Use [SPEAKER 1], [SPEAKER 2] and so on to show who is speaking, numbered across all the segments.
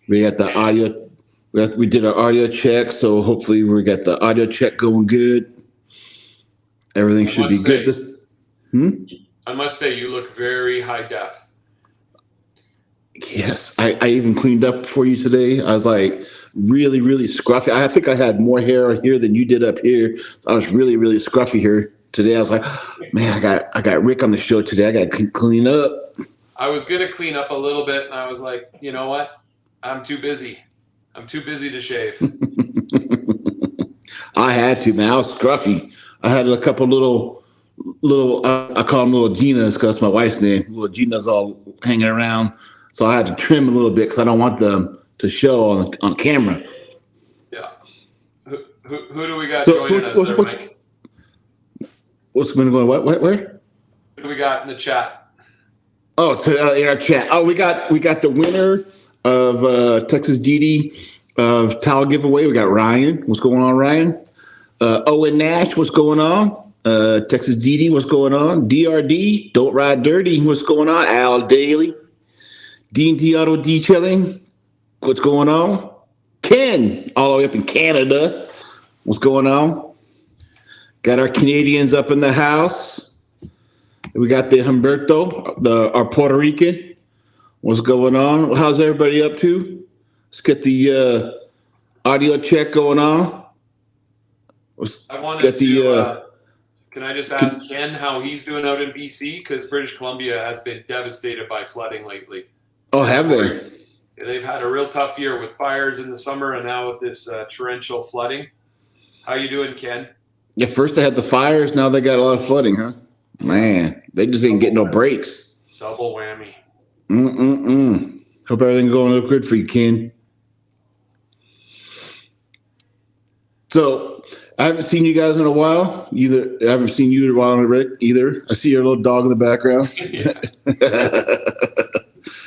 [SPEAKER 1] We got the audio. We did our audio check, so hopefully we got the audio check going good. Everything should be good.
[SPEAKER 2] I must say, you look very high def.
[SPEAKER 1] Yes, I even cleaned up for you today. I was like really, really scruffy. I think I had more hair here than you did up here. So I was really, really scruffy here today. I was like, man, I got Rick on the show today. I got to clean up.
[SPEAKER 2] I was gonna clean up a little bit, and I was like, you know what? I'm too busy. I'm too busy to shave.
[SPEAKER 1] I had to, man. I was scruffy. I had a couple little. I call them little Ginas because that's my wife's name. Little Ginas all hanging around. So I had to trim a little bit because I don't want them to show on camera.
[SPEAKER 2] Yeah. Who do we got joining us there, Mike?
[SPEAKER 1] What's going on? What? Where?
[SPEAKER 2] Who do we got in the chat?
[SPEAKER 1] Oh, in our chat. Oh, we got the winner of Texas DD of towel giveaway. We got Ryan. What's going on, Ryan? Owen Nash. What's going on? Texas DD. What's going on? DRD. Don't Ride Dirty. What's going on? Al Daly. D&D Auto Detailing, what's going on? Ken, all the way up in Canada, what's going on? Got our Canadians up in the house. We got the Humberto, our Puerto Rican. What's going on? How's everybody up to? Let's get the audio check going on.
[SPEAKER 2] I wanted to. Can I just ask Ken how he's doing out in BC? Because British Columbia has been devastated by flooding lately.
[SPEAKER 1] Oh, have they?
[SPEAKER 2] They've had a real tough year with fires in the summer and now with this torrential flooding. How you doing, Ken?
[SPEAKER 1] Yeah, first they had the fires, now they got a lot of flooding, huh? Man, they just ain't getting no breaks.
[SPEAKER 2] Double whammy.
[SPEAKER 1] Hope everything's going real good for you, Ken. So, I haven't seen you guys in a while. I haven't seen you in a while, Rick, either. I see your little dog in the background.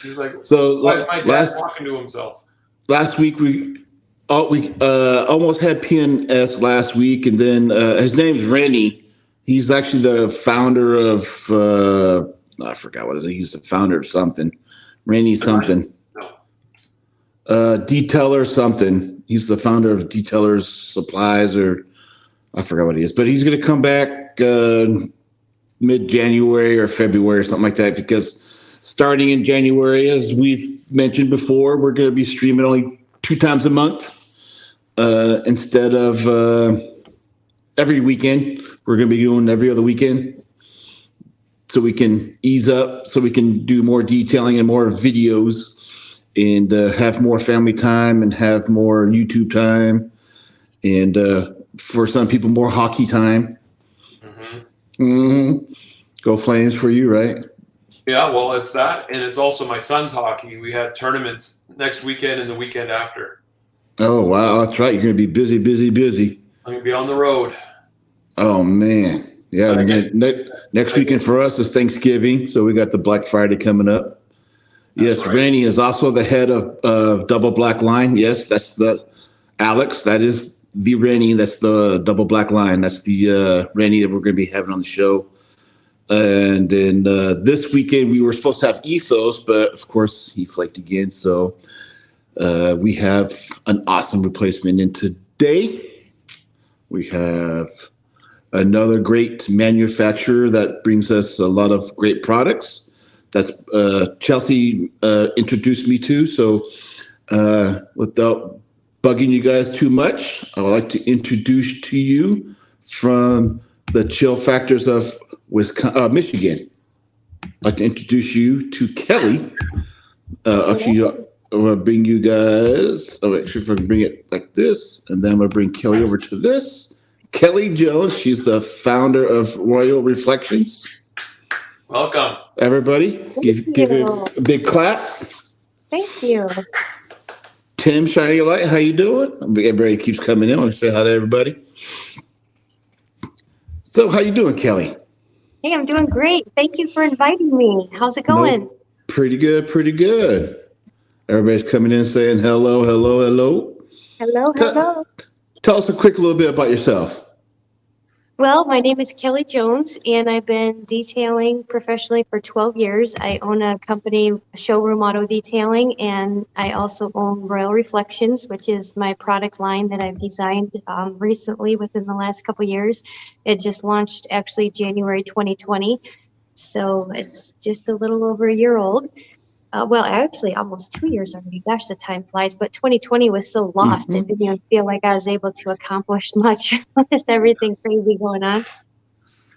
[SPEAKER 2] He's like, so why is my dad talking to himself?
[SPEAKER 1] Last week we almost had PNS last week, and then his name's Rennie. He's actually the founder of I forgot what it is. He's the founder of something. Rennie something. No. Detailer something. He's the founder of Detailers Supplies, or I forgot what he is. But he's going to come back mid-January or February or something like that, because starting in January, as we've mentioned before, we're going to be streaming only 2 times a month instead of every weekend. We're going to be doing every other weekend so we can ease up, so we can do more detailing and more videos and have more family time and have more YouTube time and for some people, more hockey time. Go Flames for you, right?
[SPEAKER 2] Yeah, well, it's that, and it's also my son's hockey. We have tournaments next weekend and the weekend after.
[SPEAKER 1] Oh, wow. That's right. You're going to be busy.
[SPEAKER 2] I'm going to be on the road.
[SPEAKER 1] Oh, man. Yeah. Next weekend for us is Thanksgiving, so we got the Black Friday coming up. That's right. Randy is also the head of Double Black Line. Yes, that's the Alex. That is the Randy. That's the Double Black Line. That's the Randy that we're going to be having on the show. And then this weekend we were supposed to have Ethos, but of course he flaked again. So we have an awesome replacement. And today we have another great manufacturer that brings us a lot of great products. That's Chelsea introduced me to. So without bugging you guys too much, I would like to introduce to you from the chill factors of Michigan. I'd like to introduce you to Kelly. Actually, I'm going to bring you guys. Oh, actually, if I can bring it like this, and then I'm going to bring Kelly over to this. Kelly Jones, she's the founder of Royal Reflections.
[SPEAKER 2] Welcome.
[SPEAKER 1] Everybody, give it a big clap.
[SPEAKER 3] Thank you.
[SPEAKER 1] Tim Shining Light, how you doing? Everybody keeps coming in. I want to say hi to everybody. So, how you doing, Kelly?
[SPEAKER 3] Hey, I'm doing great. Thank you for inviting me. How's it going?
[SPEAKER 1] Nope. Pretty good. Everybody's coming in saying hello.
[SPEAKER 3] Hello.
[SPEAKER 1] Tell us a quick little bit about yourself.
[SPEAKER 3] Well, my name is Kelly Jones, and I've been detailing professionally for 12 years. I own a company, Showroom Auto Detailing, and I also own Royal Reflections, which is my product line that I've designed recently within the last couple years. It just launched actually January 2020, so it's just a little over a year old. Well, actually, almost 2 years already. Gosh, the time flies. But 2020 was so lost; it didn't even feel like I was able to accomplish much with everything crazy going on.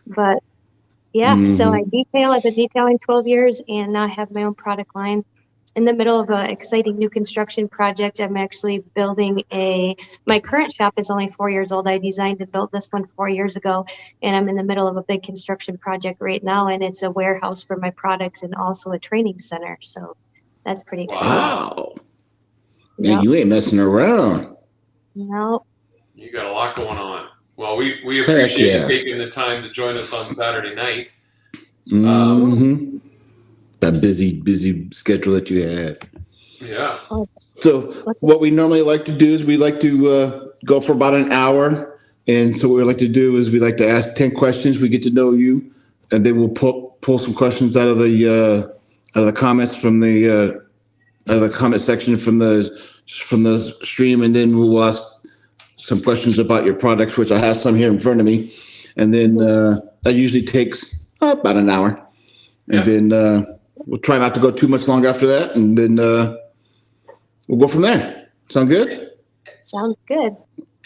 [SPEAKER 3] But yeah, so I
[SPEAKER 1] Mm-hmm.
[SPEAKER 3] detail. I've been detailing 12 years, and now I have my own product line. In the middle of an exciting new construction project, I'm actually building my current shop is only 4 years old. I designed and built this one 4 years ago, and I'm in the middle of a big construction project right now, and it's a warehouse for my products and also a training center. So that's pretty exciting.
[SPEAKER 2] Wow.
[SPEAKER 1] Wow. Man,
[SPEAKER 3] Yep.
[SPEAKER 1] you ain't messing around.
[SPEAKER 3] No,
[SPEAKER 2] You got a lot going on. Well, we
[SPEAKER 1] Heck
[SPEAKER 2] appreciate you
[SPEAKER 1] yeah.
[SPEAKER 2] taking the time to join us on Saturday night.
[SPEAKER 1] Mm-hmm. That busy schedule that you have.
[SPEAKER 2] Yeah.
[SPEAKER 3] oh,
[SPEAKER 1] So what we normally like to do is we like to go for about an hour. And so what we like to do is we like to ask 10 questions. We get to know you, and then we'll pull some questions out of the comments from out of the comment section from the stream, and then we'll ask some questions about your products, which I have some here in front of me. And then that usually takes about an hour. And then we'll try not to go too much longer after that. And then we'll go from there. Sound good?
[SPEAKER 3] sounds good.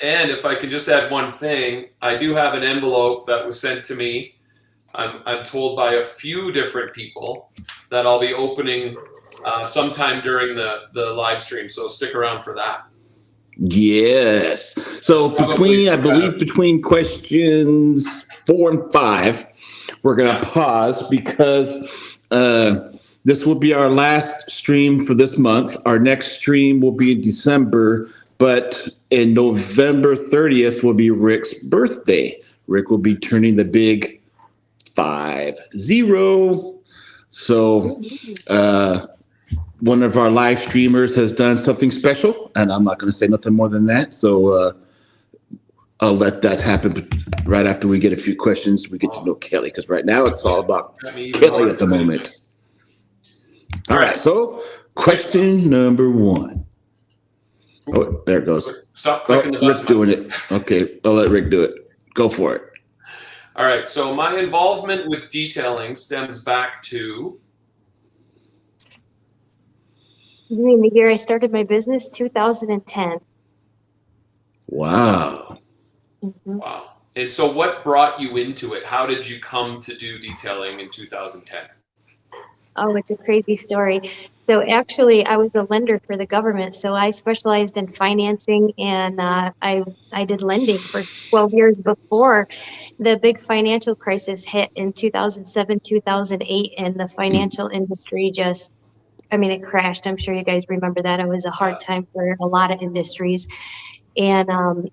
[SPEAKER 2] And if I could just add one thing, I do have an envelope that was sent to me. I'm told by a few different people that I'll be opening sometime during the live stream. So stick around for that.
[SPEAKER 1] Yes. So between questions 4 and 5, we're going to pause because this will be our last stream for this month. Our next stream will be in December, but in November 30th will be Rick's birthday. Rick will be turning the big 50. So one of our live streamers has done something special, and I'm not going to say nothing more than that. So I'll let that happen right after we get a few questions. We get to know Kelly, because right now it's all about Kelly at the moment. All right. So question number 1. Oh, there it goes.
[SPEAKER 2] Stop clicking the button.
[SPEAKER 1] Rick's doing it. Okay, I'll let Rick do it. Go for it.
[SPEAKER 2] All right. So my involvement with detailing stems back to.
[SPEAKER 3] You mean the year I started my business, 2010.
[SPEAKER 1] Wow.
[SPEAKER 3] Mm-hmm.
[SPEAKER 2] Wow. And so what brought you into it? How did you come to do detailing in 2010?
[SPEAKER 3] Oh, it's a crazy story. So actually, I was a lender for the government. So I specialized in financing, and I did lending for 12 years before the big financial crisis hit in 2007, 2008, and the financial industry just, I mean, it crashed. I'm sure you guys remember that. It was a hard time for a lot of industries. And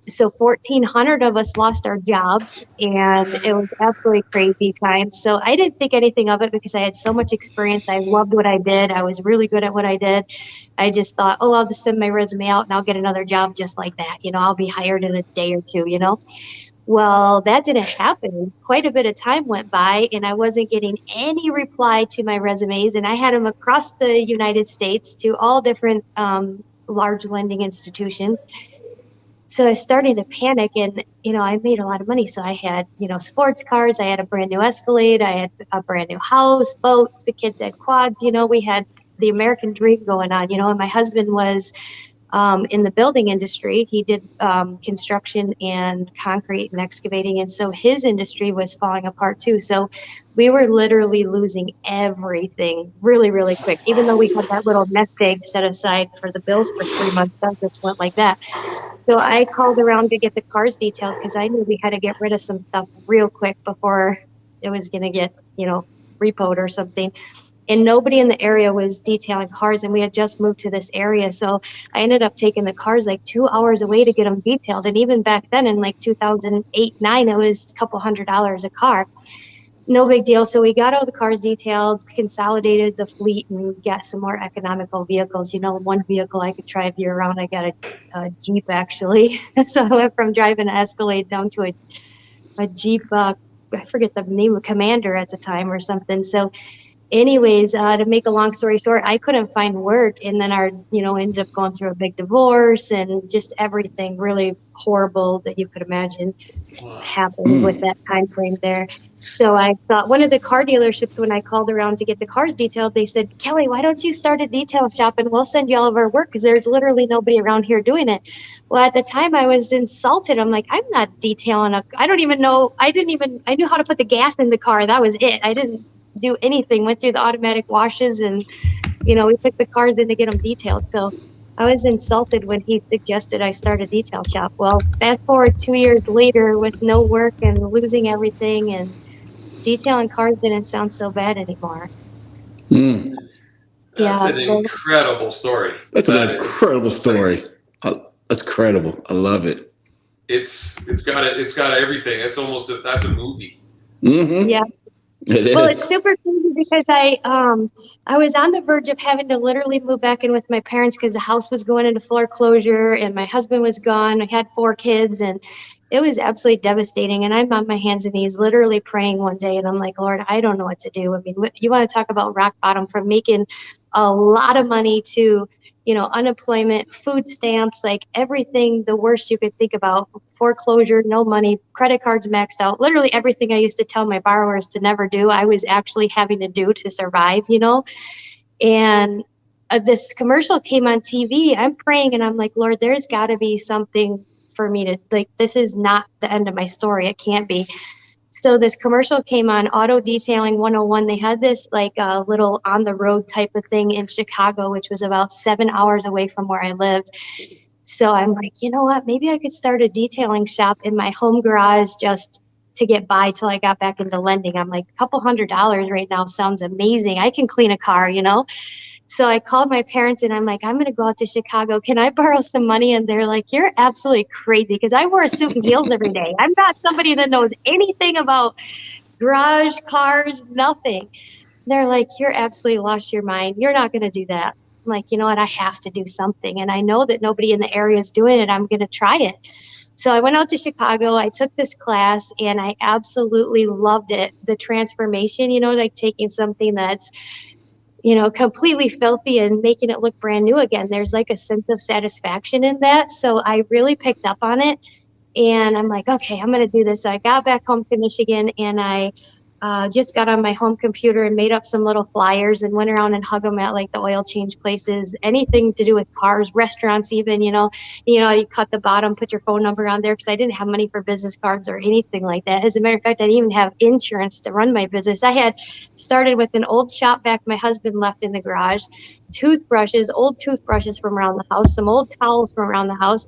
[SPEAKER 3] so 1,400 of us lost our jobs, and it was absolutely crazy time. So I didn't think anything of it because I had so much experience. I loved what I did. I was really good at what I did. I just thought, oh, I'll just send my resume out and I'll get another job just like that. I'll be hired in a day or two. Well, that didn't happen. Quite a bit of time went by, and I wasn't getting any reply to my resumes. And I had them across the United States to all different large lending institutions. So I was starting to panic, and I made a lot of money. So I had sports cars, I had a brand new Escalade, I had a brand new house, boats, the kids had quads. We had the American dream going on. And my husband was in the building industry. He did construction and concrete and excavating, and so his industry was falling apart too. So we were literally losing everything really, really quick. Even though we had that little nest egg set aside for the bills for 3 months, that just went like that. So I called around to get the cars detailed because I knew we had to get rid of some stuff real quick before it was going to get, repoed or something. And nobody in the area was detailing cars, and we had just moved to this area. So I ended up taking the cars like 2 hours away to get them detailed. And even back then in like 2008, 9, it was a couple $100 a car. No big deal. So we got all the cars detailed, consolidated the fleet, and got some more economical vehicles. One vehicle I could drive year round. I got a Jeep actually. So I went from driving an Escalade down to a Jeep, I forget the name of Commander at the time or something. So anyways, to make a long story short, I couldn't find work, and then ended up going through a big divorce and just everything really horrible that you could imagine happened with that time frame there. So I thought one of the car dealerships, when I called around to get the cars detailed, they said, Kelly, why don't you start a detail shop and we'll send you all of our work because there's literally nobody around here doing it. Well, at the time I was insulted. I'm like, I'm not detailing I knew how to put the gas in the car. That was it. I didn't do anything, went through the automatic washes, and we took the cars in to get them detailed. So I was insulted when he suggested I start a detail shop. Well, fast forward 2 years later with no work and losing everything, and detailing cars didn't sound so bad anymore.
[SPEAKER 2] That's an incredible story.
[SPEAKER 1] That's an incredible story. That's incredible. I love it.
[SPEAKER 2] It's got everything. That's a movie.
[SPEAKER 1] Mm-hmm.
[SPEAKER 3] Yeah. Well, it's super crazy because I was on the verge of having to literally move back in with my parents because the house was going into foreclosure and my husband was gone. I had 4 kids and it was absolutely devastating. And I'm on my hands and knees literally praying one day, and I'm like, Lord, I don't know what to do. I mean, you want to talk about rock bottom, from making a lot of money to, unemployment, food stamps, like everything, the worst you could think about, foreclosure, no money, credit cards maxed out, literally everything I used to tell my borrowers to never do, I was actually having to do to survive, and this commercial came on TV. I'm praying and I'm like, Lord, there's got to be something for me to, like, this is not the end of my story. It can't be. So this commercial came on, Auto Detailing 101. They had this like a little on the road type of thing in Chicago, which was about 7 hours away from where I lived. So I'm like, you know what, maybe I could start a detailing shop in my home garage just to get by till I got back into lending. I'm like, a couple $100 right now sounds amazing. I can clean a car, So I called my parents and I'm like, I'm going to go out to Chicago. Can I borrow some money? And they're like, you're absolutely crazy, because I wear a suit and heels every day. I'm not somebody that knows anything about garage, cars, nothing. They're like, you're absolutely lost your mind. You're not going to do that. I'm like, you know what? I have to do something. And I know that nobody in the area is doing it. I'm going to try it. So I went out to Chicago. I took this class and I absolutely loved it. The transformation, like taking something that's completely filthy and making it look brand new again. There's like a sense of satisfaction in that. So I really picked up on it and I'm like, okay, I'm going to do this. So I got back home to Michigan and I just got on my home computer and made up some little flyers and went around and hug them at like the oil change places, anything to do with cars, restaurants, even, you cut the bottom, put your phone number on there, because I didn't have money for business cards or anything like that. As a matter of fact, I didn't even have insurance to run my business. I had started with an old shop vac my husband left in the garage, old toothbrushes from around the house, some old towels from around the house.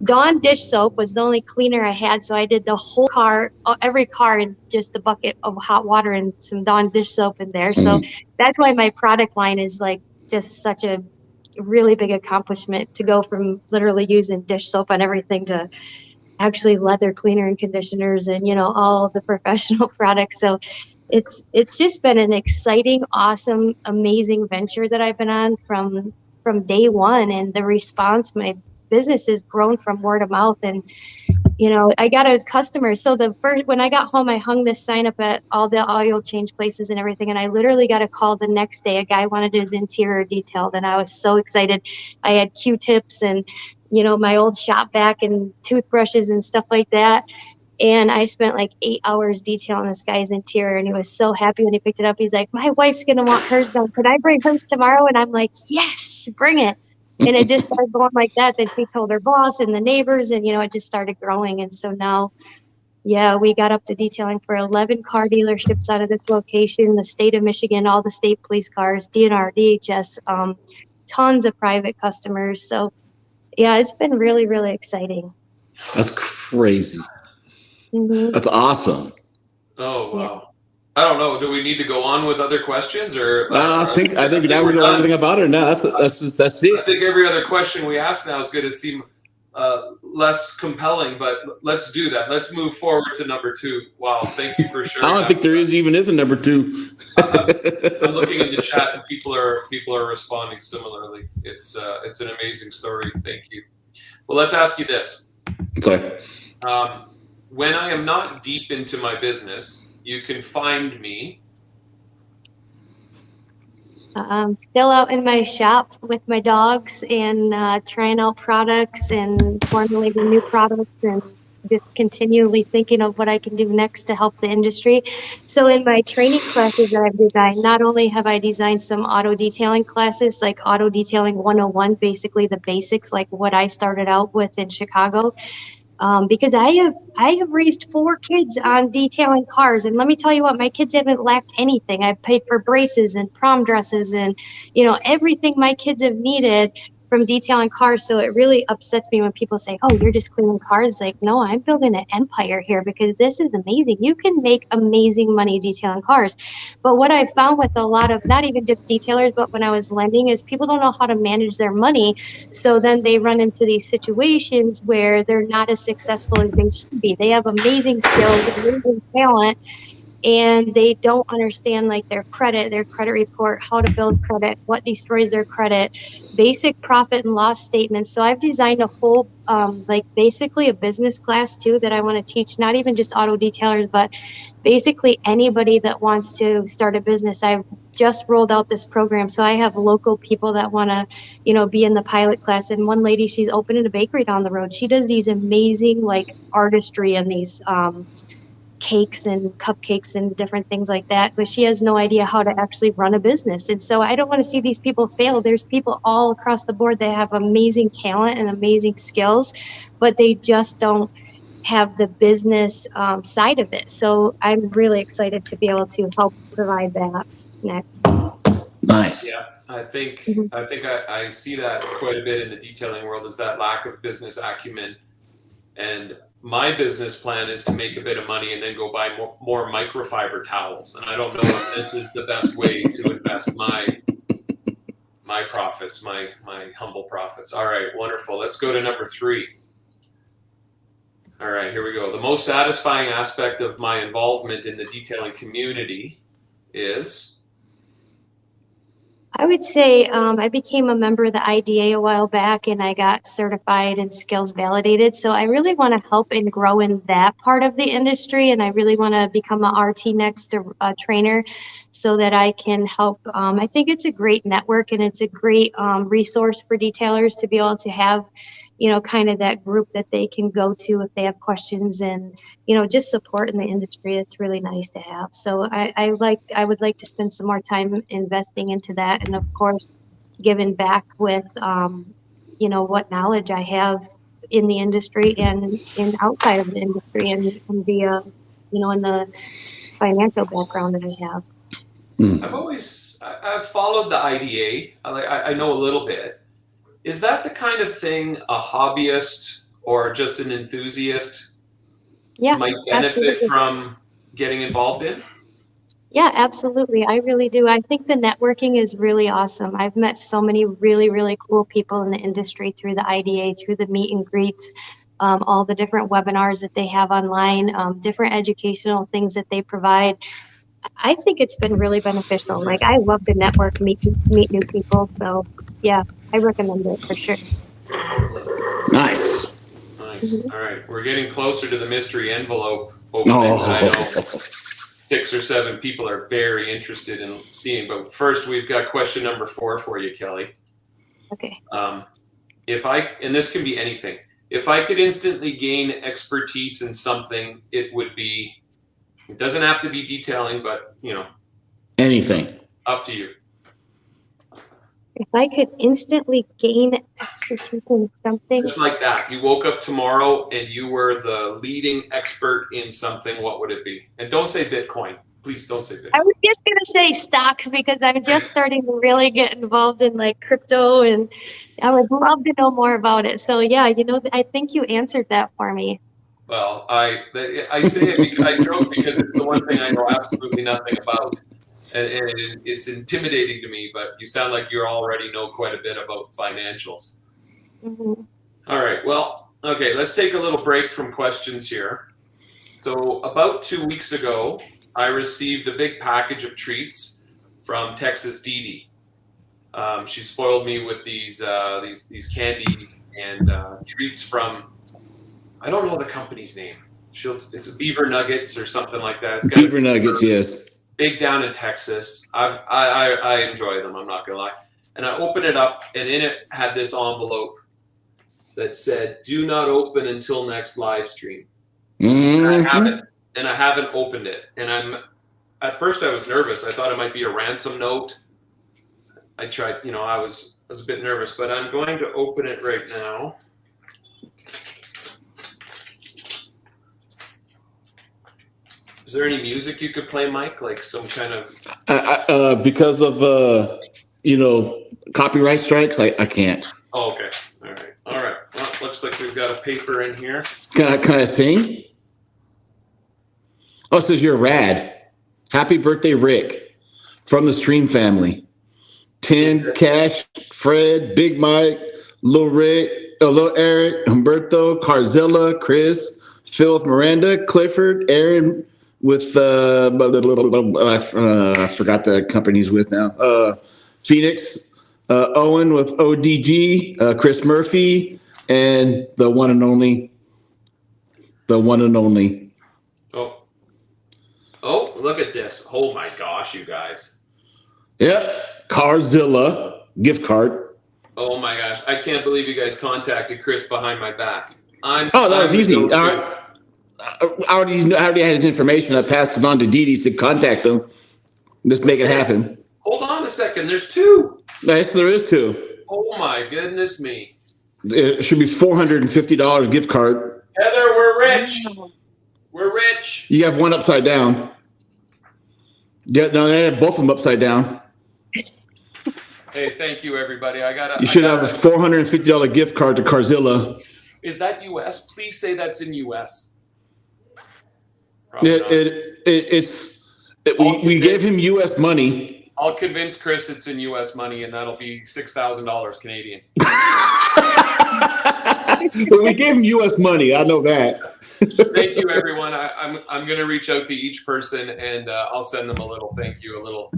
[SPEAKER 3] Dawn dish soap was the only cleaner I had, so I did the whole car, every car, in just a bucket of hot water and some Dawn dish soap in there. So that's why my product line is like just such a really big accomplishment, to go from literally using dish soap on everything to actually leather cleaner and conditioners and all of the professional products. So it's just been an exciting, awesome, amazing venture that I've been on from day one, and the response, my business has grown from word of mouth. And I got a customer. So when I got home, I hung this sign up at all the oil change places and everything, and I literally got a call the next day. A guy wanted his interior detailed, and I was so excited. I had Q-tips and my old shop vac and toothbrushes and stuff like that. And I spent like 8 hours detailing this guy's interior, and he was so happy when he picked it up. He's like, my wife's going to want hers done. Could I bring hers tomorrow? And I'm like, yes, bring it. And it just started going like that. Then she told her boss and the neighbors, and, it just started growing. And so now, we got up to detailing for 11 car dealerships out of this location, the state of Michigan, all the state police cars, DNR, DHS, tons of private customers. So, it's been really, really exciting.
[SPEAKER 1] That's crazy.
[SPEAKER 3] Mm-hmm.
[SPEAKER 1] That's awesome.
[SPEAKER 2] Oh, wow. Yeah. I don't know. Do we need to go on with other questions, or?
[SPEAKER 1] I think now we know everything about it. Now that's it.
[SPEAKER 2] I think every other question we ask now is going to seem less compelling, but let's do that. Let's move forward to number 2. Wow, thank you for sharing.
[SPEAKER 1] I don't think there is a number 2.
[SPEAKER 2] I'm looking in the chat, and people are responding similarly. It's an amazing story. Thank you. Well, let's ask you this.
[SPEAKER 1] Okay.
[SPEAKER 2] when I am not deep into my business, you can find me.
[SPEAKER 3] Still out in my shop with my dogs and trying out products and formulating new products and just continually thinking of what I can do next to help the industry. So in my training classes that I've designed, not only have I designed some auto detailing classes, like Auto Detailing 101, basically the basics, like what I started out with in Chicago, because I have raised 4 kids on detailing cars, and let me tell you what, my kids haven't lacked anything. I've paid for braces and prom dresses and everything my kids have needed from detailing cars. So it really upsets me when people say, "Oh, you're just cleaning cars." Like, no, I'm building an empire here because this is amazing. You can make amazing money detailing cars. But what I found with a lot of not even just detailers, but when I was lending, is people don't know how to manage their money. So then they run into these situations where they're not as successful as they should be. They have amazing skills, amazing talent, and they don't understand like their credit report, how to build credit, what destroys their credit, basic profit and loss statements. So I've designed a whole like basically a business class too that I want to teach, not even just auto detailers, but basically anybody that wants to start a business. I've just rolled out this program. So I have local people that want to, be in the pilot class. And one lady, she's opening a bakery down the road. She does these amazing like artistry and these cakes and cupcakes and different things like that, but she has no idea how to actually run a business. And so I don't want to see these people fail. There's people all across the board that have amazing talent and amazing skills, but they just don't have the business side of it. So I'm really excited to be able to help provide that next.
[SPEAKER 1] Nice.
[SPEAKER 2] Yeah, I think
[SPEAKER 3] Mhm.
[SPEAKER 2] I see that quite a bit in the detailing world, is that lack of business acumen. And my business plan is to make a bit of money and then go buy more microfiber towels. And I don't know if this is the best way to invest my profits, my humble profits. All right, wonderful. Let's go to number 3. All right, here we go. The most satisfying aspect of my involvement in the detailing community is.
[SPEAKER 3] I would say I became a member of the IDA a while back and I got certified and skills validated. So I really want to help and grow in that part of the industry. And I really want to become a RT next trainer so that I can help. I think it's a great network and it's a great resource for detailers to be able to have, kind of that group that they can go to if they have questions and, just support in the industry. It's really nice to have. So I would like to spend some more time investing into that. And of course, giving back with, what knowledge I have in the industry and in outside of the industry and the, in the financial background that I have.
[SPEAKER 2] I've followed the IDA. I know a little bit. Is that the kind of thing a hobbyist or just an enthusiast might benefit
[SPEAKER 3] Absolutely.
[SPEAKER 2] from getting involved in?
[SPEAKER 3] Yeah, absolutely. I really do. I think the networking is really awesome. I've met so many really, really cool people in the industry through the IDA, through the meet and greets, all the different webinars that they have online, different educational things that they provide. I think it's been really beneficial. Like I love to network, meet new people. So yeah, I recommend it for sure.
[SPEAKER 1] Nice.
[SPEAKER 2] Nice.
[SPEAKER 3] Mhm.
[SPEAKER 2] All right. We're getting closer to the mystery envelope opening. I know 6 or 7 people are very interested in seeing. But first, we've got question number 4 for you, Kelly.
[SPEAKER 3] Okay.
[SPEAKER 2] And this can be anything. If I could instantly gain expertise in something, it would be. It doesn't have to be detailing, but
[SPEAKER 1] Anything.
[SPEAKER 2] up to you.
[SPEAKER 3] If I could instantly gain expertise in something,
[SPEAKER 2] Just like that. You woke up tomorrow and you were the leading expert in something. What would it be? And don't say Bitcoin. Please don't say Bitcoin.
[SPEAKER 3] I was just gonna say stocks because I'm just starting to really get involved in like crypto and I would love to know more about it. So yeah, I think you answered that for me.
[SPEAKER 2] Well, I say it because I joke because it's the one thing I know absolutely nothing about, and it's intimidating to me. But you sound like you already know quite a bit about financials.
[SPEAKER 3] Mhm.
[SPEAKER 2] All right. Well, okay. Let's take a little break from questions here. So about 2 weeks ago, I received a big package of treats from Texas Dee Dee. She spoiled me with these candies and treats from, I don't know the company's name. It's a beaver nuggets or something like that. It's
[SPEAKER 1] Beaver nuggets, yes.
[SPEAKER 2] Big down in Texas. I enjoy them. I'm not gonna lie. And I opened it up, and in it had this envelope that said, "Do not open until next live stream."
[SPEAKER 1] Mm-hmm.
[SPEAKER 2] And I haven't opened it. And at first I was nervous. I thought it might be a ransom note. I tried, I was a bit nervous, but I'm going to open it right now. Is there any music you could play, Mike? Like some kind of
[SPEAKER 1] because of copyright strikes, I can't.
[SPEAKER 2] Oh, okay. All right. Well, looks like we've got a paper in here.
[SPEAKER 1] Can I sing? Oh, it says you're rad. Happy birthday, Rick, from the Stream family. 10, Cash, Fred, Big Mike, Lil Rick, Lil Eric, Humberto, Carzilla, Chris, Phil with Miranda, Clifford, Aaron with I forgot the company he's with now. Phoenix, Owen with ODG, Chris Murphy, and the one and only.
[SPEAKER 2] Oh, look at this. Oh my gosh, you guys.
[SPEAKER 1] Yep. Carzilla gift card.
[SPEAKER 2] Oh my gosh. I can't believe you guys contacted Chris behind my back.
[SPEAKER 1] That was easy. I already had his information. I passed it on to Dee Dee, said contact him. Just make it happen.
[SPEAKER 2] Hold on a second. There's two.
[SPEAKER 1] Yes, there is two.
[SPEAKER 2] Oh my goodness me.
[SPEAKER 1] It should be $450 gift card.
[SPEAKER 2] Heather, we're rich. We're rich.
[SPEAKER 1] You have one upside down. Yeah, no, they have both of them upside down.
[SPEAKER 2] Hey, thank you, everybody.
[SPEAKER 1] You should have a $450 gift card to Carzilla.
[SPEAKER 2] Is that U.S.? Please say that's in U.S.
[SPEAKER 1] We gave him U.S. money.
[SPEAKER 2] I'll convince Chris it's in U.S. money, and that'll be $6,000 Canadian.
[SPEAKER 1] But we gave him U.S. money. I know that.
[SPEAKER 2] Thank you, everyone. I'm going to reach out to each person, and I'll send them a little thank you, a little.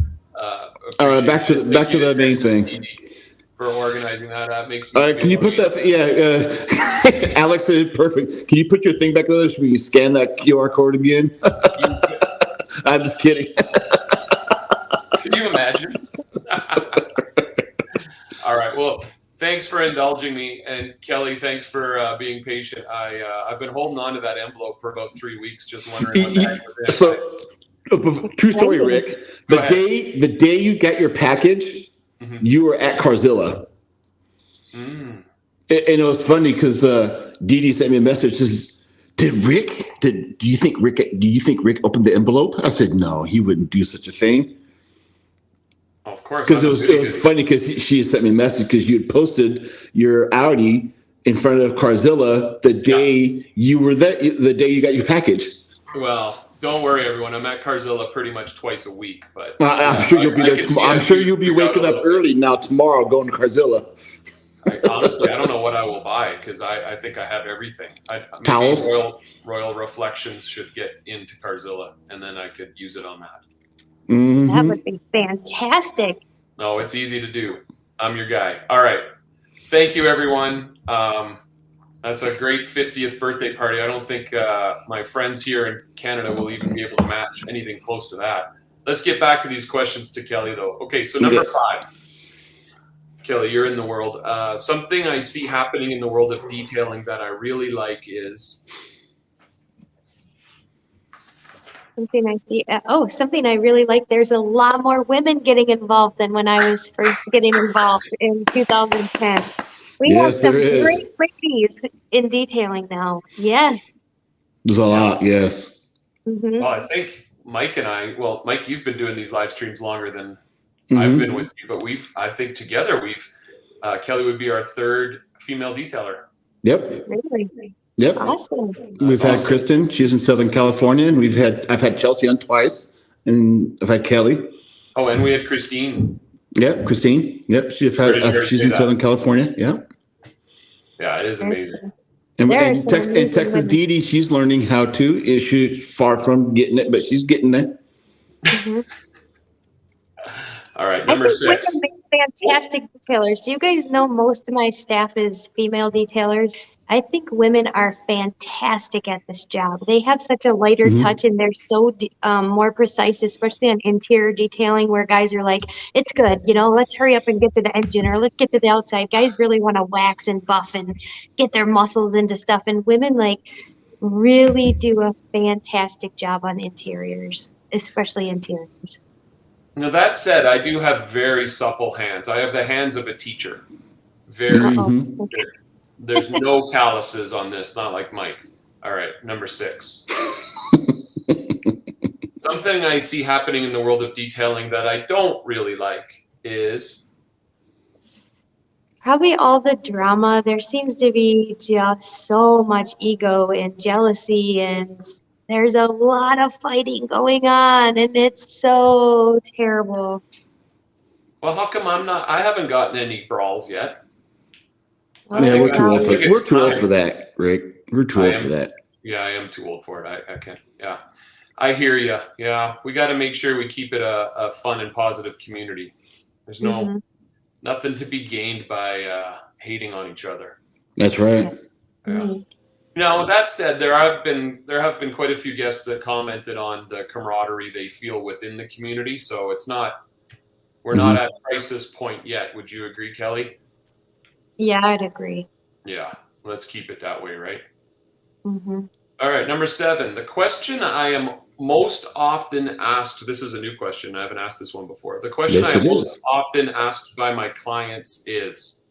[SPEAKER 1] All right, back to the main thing.
[SPEAKER 2] For organizing that, that makes me.
[SPEAKER 1] All right, can you put that? Yeah, Alex said perfect. Can you put your thing back there so we can scan that QR code again? I'm just kidding.
[SPEAKER 2] Can you imagine? All right. Well, thanks for indulging me, and Kelly, thanks for being patient. I've been holding on to that envelope for about 3 weeks, just wondering what the heck was in.
[SPEAKER 1] So, true story, Rick. The day you get your package, you were at Carzilla. And it was funny because Dee Dee sent me a message. Says, do you think Rick opened the envelope? I said, no, he wouldn't do such a thing.
[SPEAKER 2] Of course.
[SPEAKER 1] Because it was funny because she sent me a message because you had posted your Audi in front of Carzilla the day you were there, the day you got your package.
[SPEAKER 2] Well, don't worry, everyone. I'm at Carzilla pretty much twice a week, but
[SPEAKER 1] I'm sure you'll be there. I'm sure you'll be waking up early now tomorrow going to Carzilla.
[SPEAKER 2] Honestly, I don't know what I will buy because I think I have everything.
[SPEAKER 1] Towels.
[SPEAKER 2] Royal Reflections should get into Carzilla, and then I could use it on that.
[SPEAKER 1] Mm-hmm.
[SPEAKER 3] That would be fantastic.
[SPEAKER 2] No, it's easy to do. I'm your guy. All right. Thank you, everyone. That's a great 50th birthday party. I don't think my friends here in Canada will even be able to match anything close to that. Let's get back to these questions to Kelly, though. Okay, so number 5. Kelly, you're in the world. Something I see happening in the world of detailing that I really like is...
[SPEAKER 3] Something I see. Something I really like. There's a lot more women getting involved than when I was first getting involved in 2010. We have some great ladies in detailing now. Yes.
[SPEAKER 1] There's a lot. Yes.
[SPEAKER 2] Well, I think Mike and I. Well, Mike, you've been doing these live streams longer than I've been with you, but I think together Kelly would be our 3rd female detailer.
[SPEAKER 1] Yep.
[SPEAKER 3] Really?
[SPEAKER 1] Yep.
[SPEAKER 3] Awesome.
[SPEAKER 1] We've had Kristen. She's in Southern California, and I've had Chelsea on twice, and I've had Kelly.
[SPEAKER 2] Oh, and we had Christine.
[SPEAKER 1] Yep, Christine. Yep, she's in Southern California. Yeah. Yeah,
[SPEAKER 2] it is amazing.
[SPEAKER 1] And Texas Dee Dee, she's learning how to. She's far from getting it, but she's getting there.
[SPEAKER 2] All right, number 6.
[SPEAKER 3] fantastic detailers. Do you guys know most of my staff is female detailers? I think women are fantastic at this job. They have such a lighter
[SPEAKER 1] Mhm.
[SPEAKER 3] touch and they're so more precise, especially on interior detailing where guys are like, it's good, let's hurry up and get to the engine or let's get to the outside. Guys really want to wax and buff and get their muscles into stuff. And women really do a fantastic job on interiors, especially interiors.
[SPEAKER 2] Now, that said, I do have very supple hands. I have the hands of a teacher. Very.
[SPEAKER 3] Uh-oh.
[SPEAKER 1] Mhm.
[SPEAKER 3] Okay.
[SPEAKER 2] There's no calluses on this, not like Mike. All right, number 6. Something I see happening in the world of detailing that I don't really like is
[SPEAKER 3] Probably all the drama. There seems to be just so much ego and jealousy, and there's a lot of fighting going on, and it's so terrible.
[SPEAKER 2] well, how come I haven't gotten any brawls yet. I
[SPEAKER 1] Yeah,
[SPEAKER 3] Oh,
[SPEAKER 2] think
[SPEAKER 1] we're
[SPEAKER 2] I
[SPEAKER 1] too old for
[SPEAKER 2] think
[SPEAKER 1] we're
[SPEAKER 2] it's
[SPEAKER 1] too old
[SPEAKER 2] time.
[SPEAKER 1] for that, Rick. We're too
[SPEAKER 2] I
[SPEAKER 1] old
[SPEAKER 2] am.
[SPEAKER 1] for that.
[SPEAKER 2] Yeah, I am too old for it. I can. Yeah, I hear you. Yeah, we got to make sure we keep it a fun and positive community. There's
[SPEAKER 3] hmm
[SPEAKER 2] nothing to be gained by hating on each other.
[SPEAKER 1] That's right.
[SPEAKER 2] Yeah.
[SPEAKER 3] hmm
[SPEAKER 2] Now, that said, there have been quite a few guests that commented on the camaraderie they feel within the community. So we're not
[SPEAKER 1] Mhm.
[SPEAKER 2] at crisis point yet. Would you agree, Kelly?
[SPEAKER 3] Yeah, I'd agree.
[SPEAKER 2] Yeah, let's keep it that way, right?
[SPEAKER 3] hmm
[SPEAKER 2] All right, number 7. The question I am most often asked, this is a new question. I haven't asked this one before. The question I
[SPEAKER 1] Yes,
[SPEAKER 2] am
[SPEAKER 1] it
[SPEAKER 2] most
[SPEAKER 1] is.
[SPEAKER 2] often asked by my clients is,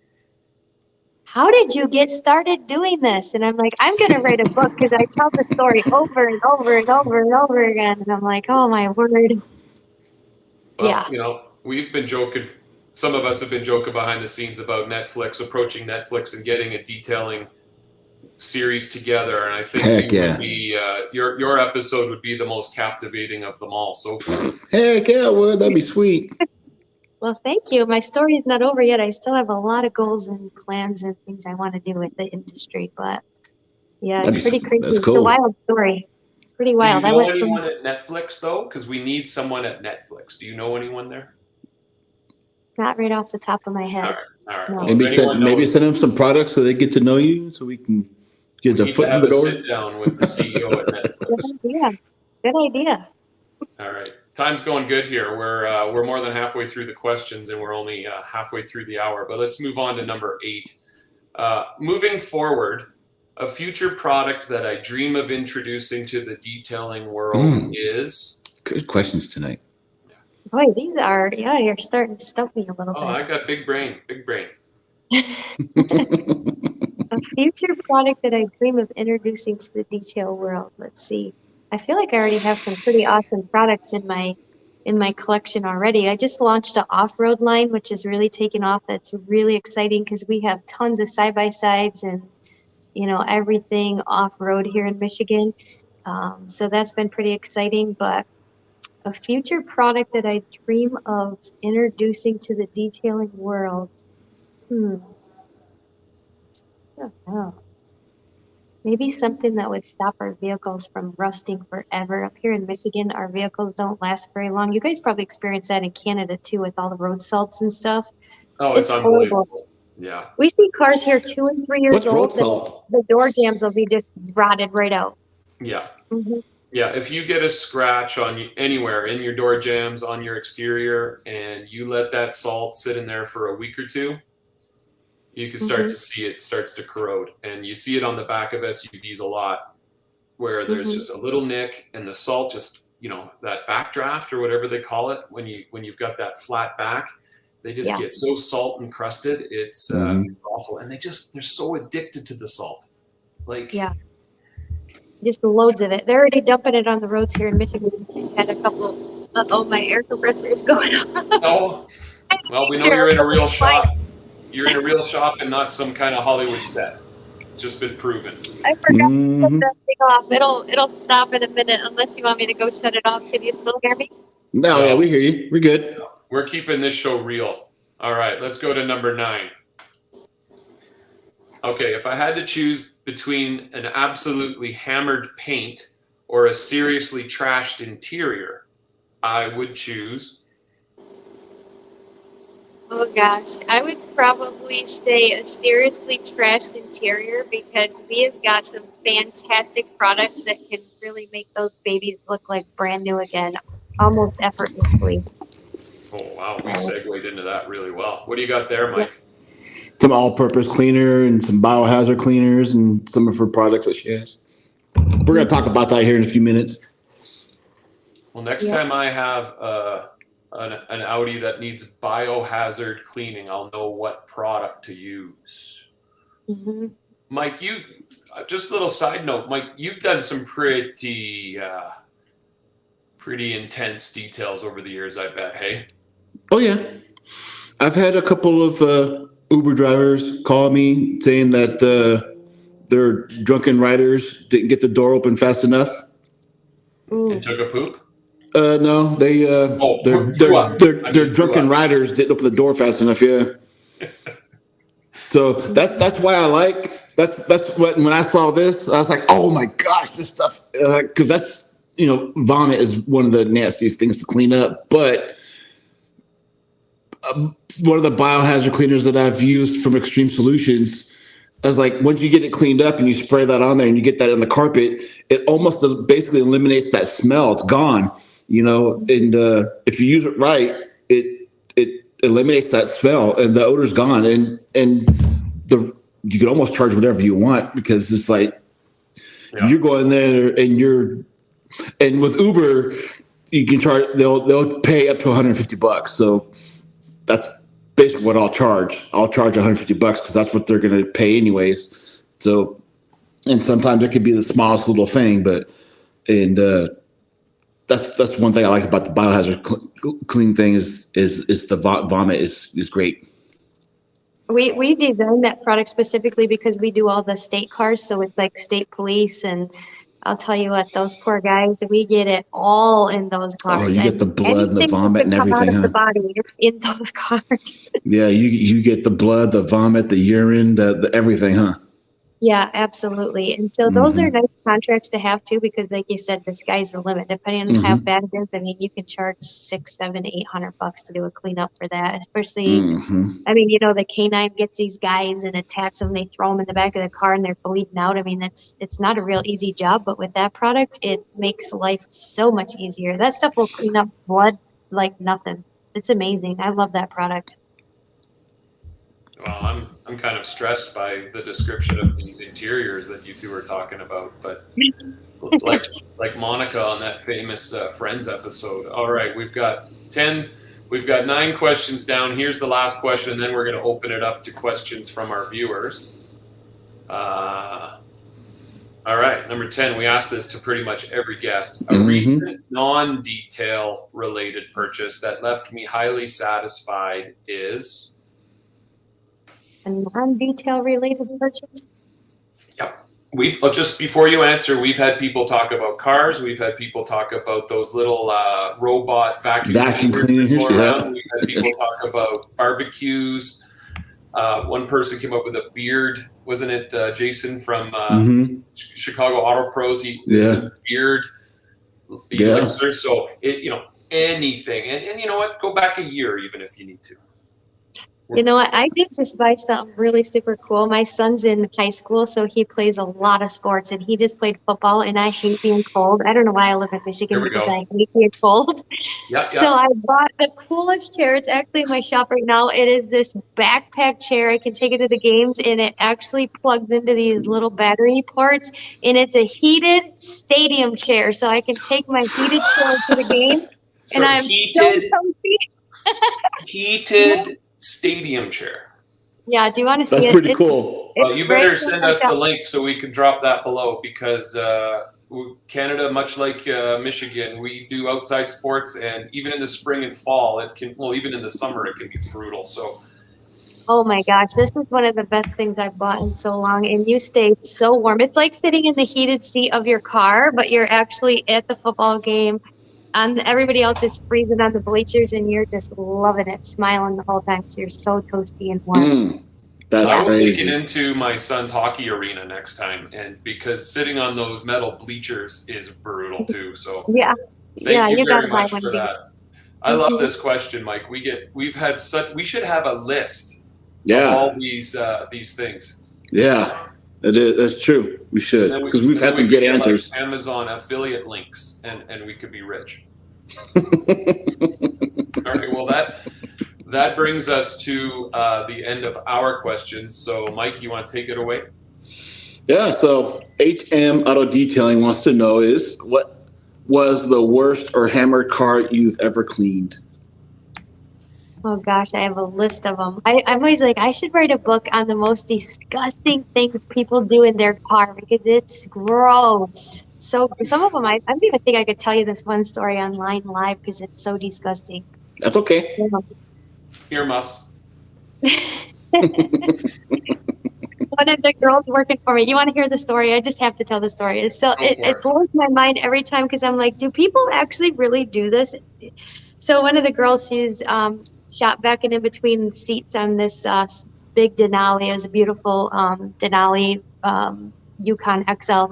[SPEAKER 3] How did you get started doing this? And I'm like, I'm gonna write a book because I tell the story over and over and over and over again. And I'm like, oh my word.
[SPEAKER 2] well,
[SPEAKER 3] Yeah.
[SPEAKER 2] we've been joking. Some of us have been joking behind the scenes about Netflix, approaching Netflix and getting a detailing series together. And I think
[SPEAKER 1] Heck
[SPEAKER 2] you would
[SPEAKER 1] yeah.
[SPEAKER 2] be, your episode would be the most captivating of them all so far.
[SPEAKER 1] Heck yeah, well, that'd be sweet.
[SPEAKER 3] Well, thank you. My story is not over yet. I still have a lot of goals and plans and things I want to do with the industry. But yeah, it's pretty crazy.
[SPEAKER 1] That's
[SPEAKER 3] It's a
[SPEAKER 1] cool.
[SPEAKER 3] wild story. Pretty
[SPEAKER 2] Do you
[SPEAKER 3] wild. I
[SPEAKER 2] know
[SPEAKER 3] went from
[SPEAKER 2] anyone at Netflix, though? Because we need someone at Netflix. Do you know anyone there?
[SPEAKER 3] not right off the top of my
[SPEAKER 2] All
[SPEAKER 3] head.
[SPEAKER 2] right. All right.
[SPEAKER 3] No.
[SPEAKER 2] Well, if anyone
[SPEAKER 1] Maybe
[SPEAKER 2] knows,
[SPEAKER 1] send them some products so they get to know you, so we can
[SPEAKER 2] we
[SPEAKER 1] get the
[SPEAKER 2] need to
[SPEAKER 1] foot in
[SPEAKER 2] have
[SPEAKER 1] the
[SPEAKER 2] a
[SPEAKER 1] door.
[SPEAKER 2] sit down with the CEO at
[SPEAKER 3] Good
[SPEAKER 2] Netflix.
[SPEAKER 3] idea. Good idea.
[SPEAKER 2] All right. Time's going good here. We're more than halfway through the questions, and we're only halfway through the hour. But let's move on to number 8. Moving forward, a future product that I dream of introducing to the detailing world is.
[SPEAKER 1] Good questions tonight.
[SPEAKER 3] Boy, you're starting to stump me a little
[SPEAKER 2] Oh,
[SPEAKER 3] bit.
[SPEAKER 2] I got big brain. Big brain.
[SPEAKER 3] A future product that I dream of introducing to the detail world. Let's see. I feel like I already have some pretty awesome products in my collection already. I just launched an off-road line, which is really taking off. That's really exciting because we have tons of side-by-sides and everything off-road here in Michigan. So that's been pretty exciting. But a future product that I dream of introducing to the detailing world. I don't know. Maybe something that would stop our vehicles from rusting forever. Up here in Michigan, our vehicles don't last very long. You guys probably experience that in Canada too, with all the road salts and stuff.
[SPEAKER 2] Oh, it's
[SPEAKER 3] It's horrible.
[SPEAKER 2] unbelievable. Yeah.
[SPEAKER 3] We see cars here 2 and 3 years
[SPEAKER 1] What's road
[SPEAKER 3] old, and
[SPEAKER 1] salt?
[SPEAKER 3] the door jambs will be just rotted right out.
[SPEAKER 2] Yeah.
[SPEAKER 3] hmm
[SPEAKER 2] Yeah, if you get a scratch anywhere in your door jambs, on your exterior, and you let that salt sit in there for a week or two, you can start
[SPEAKER 3] hmm
[SPEAKER 2] to see it starts to corrode. And you see it on the back of SUVs a lot, where there's
[SPEAKER 3] hmm
[SPEAKER 2] just a little nick and the salt just, that backdraft or whatever they call it, when you've got that flat back, they just
[SPEAKER 3] Yeah.
[SPEAKER 2] get so salt encrusted. It's
[SPEAKER 1] Mhm.
[SPEAKER 2] awful. And they're so addicted to the salt. Like,
[SPEAKER 3] Yeah. Just loads of it. They're already dumping it on the roads here in Michigan. We had a couple. Oh, my air compressor is going on.
[SPEAKER 2] oh, well, we know
[SPEAKER 3] Sure,
[SPEAKER 2] you're in a real
[SPEAKER 3] it's fine.
[SPEAKER 2] shop. You're in a real shop and not some kind of Hollywood set. It's just been proven.
[SPEAKER 3] I forgot to shut
[SPEAKER 1] Mhm.
[SPEAKER 3] that thing off. It'll stop in a minute unless you want me to go shut it off. Can you still hear me?
[SPEAKER 1] No, yeah,
[SPEAKER 2] No,
[SPEAKER 1] we hear you. We're good.
[SPEAKER 2] we're keeping this show real. All right, let's go to number 9. Okay, if I had to choose between an absolutely hammered paint or a seriously trashed interior, I would choose
[SPEAKER 3] Oh gosh, I would probably say a seriously trashed interior because we have got some fantastic products that can really make those babies look like brand new again, almost effortlessly.
[SPEAKER 2] Oh wow, we
[SPEAKER 3] So,
[SPEAKER 2] segued into that really well. What do you got there,
[SPEAKER 3] yeah.
[SPEAKER 2] Mike?
[SPEAKER 1] Some all-purpose cleaner and some biohazard cleaners and some of her products that she has. We're going to talk about that here in a few minutes.
[SPEAKER 2] Well, next
[SPEAKER 3] Yeah.
[SPEAKER 2] time I have an Audi that needs biohazard cleaning, I'll know what product to use.
[SPEAKER 3] hmm
[SPEAKER 2] Mike, you just a little side note, Mike, you've done some pretty intense details over the years, I bet. Hey,
[SPEAKER 1] Oh, yeah. I've had a couple of Uber drivers call me saying that their drunken riders didn't get the door open fast enough.
[SPEAKER 3] Ooh.
[SPEAKER 2] and took a poop.
[SPEAKER 1] No, they
[SPEAKER 2] threw up.
[SPEAKER 1] their drunken riders didn't open the door fast enough. Yeah. So that's why I like that's what when I saw this I was like, oh my gosh, this stuff, because that's vomit is one of the nastiest things to clean up. But one of the biohazard cleaners that I've used from Extreme Solutions, I was like, once you get it cleaned up and you spray that on there and you get that on the carpet, it almost basically eliminates that smell. It's gone, and if you use it right, it eliminates that smell and the odor's gone. And you can almost charge whatever you want because it's like you're going there and with Uber, you can charge, they'll pay up to $150. So that's basically what I'll charge. I'll charge $150 because that's what they're going to pay anyways. So, and sometimes it could be the smallest little thing, that's one thing I like about the biohazard clean thing is the vomit is great.
[SPEAKER 3] We designed that product specifically because we do all the state cars, so it's like state police, and I'll tell you what, those poor guys, we get it all in those cars.
[SPEAKER 1] Oh, you get the blood and the
[SPEAKER 3] anything that
[SPEAKER 1] vomit
[SPEAKER 3] could
[SPEAKER 1] and
[SPEAKER 3] come
[SPEAKER 1] everything,
[SPEAKER 3] out of
[SPEAKER 1] huh?
[SPEAKER 3] the body, it's in those cars.
[SPEAKER 1] Yeah, you get the blood, the vomit, the urine, the everything, huh?
[SPEAKER 3] Yeah, absolutely. And so those are nice contracts to have too, because like you said, the sky's the limit. Depending on how bad it is, I mean, you can charge $600, $700, $800 to do a cleanup for that. Especially, I mean, the canine gets these guys and attacks them. They throw them in the back of the car and they're bleeding out. I mean, it's not a real easy job, but with that product, it makes life so much easier. That stuff will clean up blood like nothing. It's amazing. I love that product.
[SPEAKER 2] Well, I'm kind of stressed by the description of these interiors that you two are talking about, but like Monica on that famous Friends episode. All right, we've got 9 questions down. Here's the last question, and then we're going to open it up to questions from our viewers. All right, number 10. We asked this to pretty much every guest. A recent non-detail related purchase that left me highly satisfied is.
[SPEAKER 3] A non-detail related purchase?
[SPEAKER 2] Yep. We've just before you answer, we've had people talk about cars. We've had people talk about those little robot vacuum cleaners.
[SPEAKER 1] Yeah.
[SPEAKER 2] We've had people talk about barbecues. One person came up with a beard, wasn't it? Jason from Chicago Auto Pros. He a beard elixir. So anything, and you know what? Go back a year even if you need to.
[SPEAKER 3] You know what? I did just buy something really super cool. My son's in high school, so he plays a lot of sports, and he just played football, and I hate being cold. I don't know why I live in Michigan because I hate being cold. So I bought the coolest chair. It's actually in my shop right now. It is this backpack chair. I can take it to the games, and it actually plugs into these little battery ports, and it's a heated stadium chair, so I can take my heated chair to the game, and I'm so comfy.
[SPEAKER 2] Heated stadium chair.
[SPEAKER 3] Yeah, do you want to see it?
[SPEAKER 1] That's pretty cool.
[SPEAKER 2] Well, you better send us the link so we can drop that below because Canada, much like Michigan, we do outside sports, and even in the spring and fall, even in the summer, it can be brutal. So.
[SPEAKER 3] Oh my gosh, this is one of the best things I've bought in so long, and you stay so warm. It's like sitting in the heated seat of your car, but you're actually at the football game. Everybody else is freezing on the bleachers, and you're just loving it, smiling the whole time because you're so toasty and warm.
[SPEAKER 1] That's
[SPEAKER 2] I will
[SPEAKER 1] crazy.
[SPEAKER 2] take it into my son's hockey arena next time, and because sitting on those metal bleachers is brutal too. So
[SPEAKER 3] yeah,
[SPEAKER 2] thank you very much for that. I love this question, Mike. We should have a list of all these things.
[SPEAKER 1] Yeah, it is. That's true. We should, because we've had some good answers.
[SPEAKER 2] Like Amazon affiliate links, and we could be rich. All right. Well, that brings us to the end of our questions. So, Mike, you want to take it away?
[SPEAKER 1] Yeah. So, HM Auto Detailing wants to know what was the worst or hammered car you've ever cleaned?
[SPEAKER 3] Oh gosh, I have a list of them. I'm always like, I should write a book on the most disgusting things people do in their car because it's gross. So some of them, I don't even think I could tell you this one story online live because it's so disgusting.
[SPEAKER 1] That's okay.
[SPEAKER 2] Earmuffs.
[SPEAKER 3] One of the girls working for me. You want to hear the story? I just have to tell the story. It blows my mind every time because I'm like, do people actually really do this? So one of the girls, she's shot back and in between seats on this big Denali. It was a beautiful Denali Yukon XL.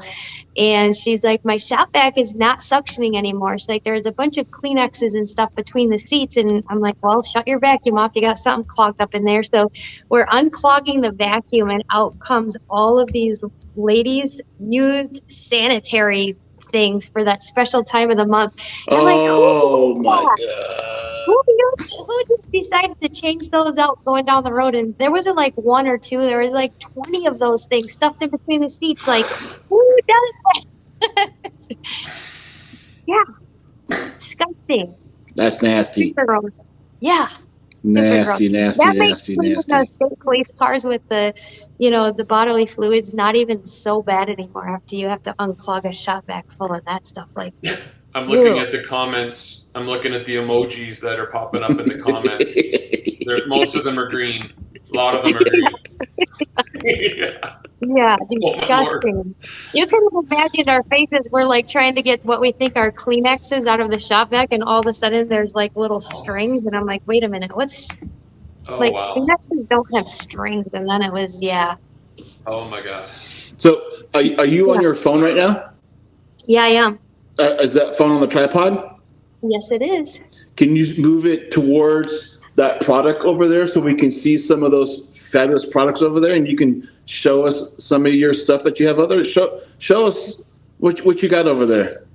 [SPEAKER 3] And she's like, my shop vac is not suctioning anymore. She's like, there's a bunch of Kleenexes and stuff between the seats. And I'm like, well, shut your vacuum off. You got something clogged up in there. So we're unclogging the vacuum and out comes all of these ladies used sanitary things for that special time of the month. And I'm like,
[SPEAKER 1] my God.
[SPEAKER 3] Who just decided to change those out going down the road? And there wasn't like one or two. There was like 20 of those things stuffed in between the seats. Like, who does that? Yeah. Disgusting.
[SPEAKER 1] That's nasty.
[SPEAKER 3] Super gross. Yeah.
[SPEAKER 1] Nasty.
[SPEAKER 3] State police cars with the, the bodily fluids not even so bad anymore after you have to unclog a shop vac full of that stuff. Like,
[SPEAKER 2] I'm looking at the comments. I'm looking at the emojis that are popping up in the comments. Most of them are green. A lot of them are green.
[SPEAKER 3] Yeah, disgusting. You can imagine our faces. We're like trying to get what we think are Kleenexes out of the shop vac, and all of a sudden there's like little strings, and I'm like, wait a minute, Kleenexes don't have strings, and then it was
[SPEAKER 2] Oh my God.
[SPEAKER 1] So are you on your phone right now?
[SPEAKER 3] Yeah, I am.
[SPEAKER 1] Is that phone on the tripod?
[SPEAKER 3] Yes, it is.
[SPEAKER 1] Can you move it towards that product over there so we can see some of those fabulous products over there, and you can show us some of your stuff that you have show us what you got over there.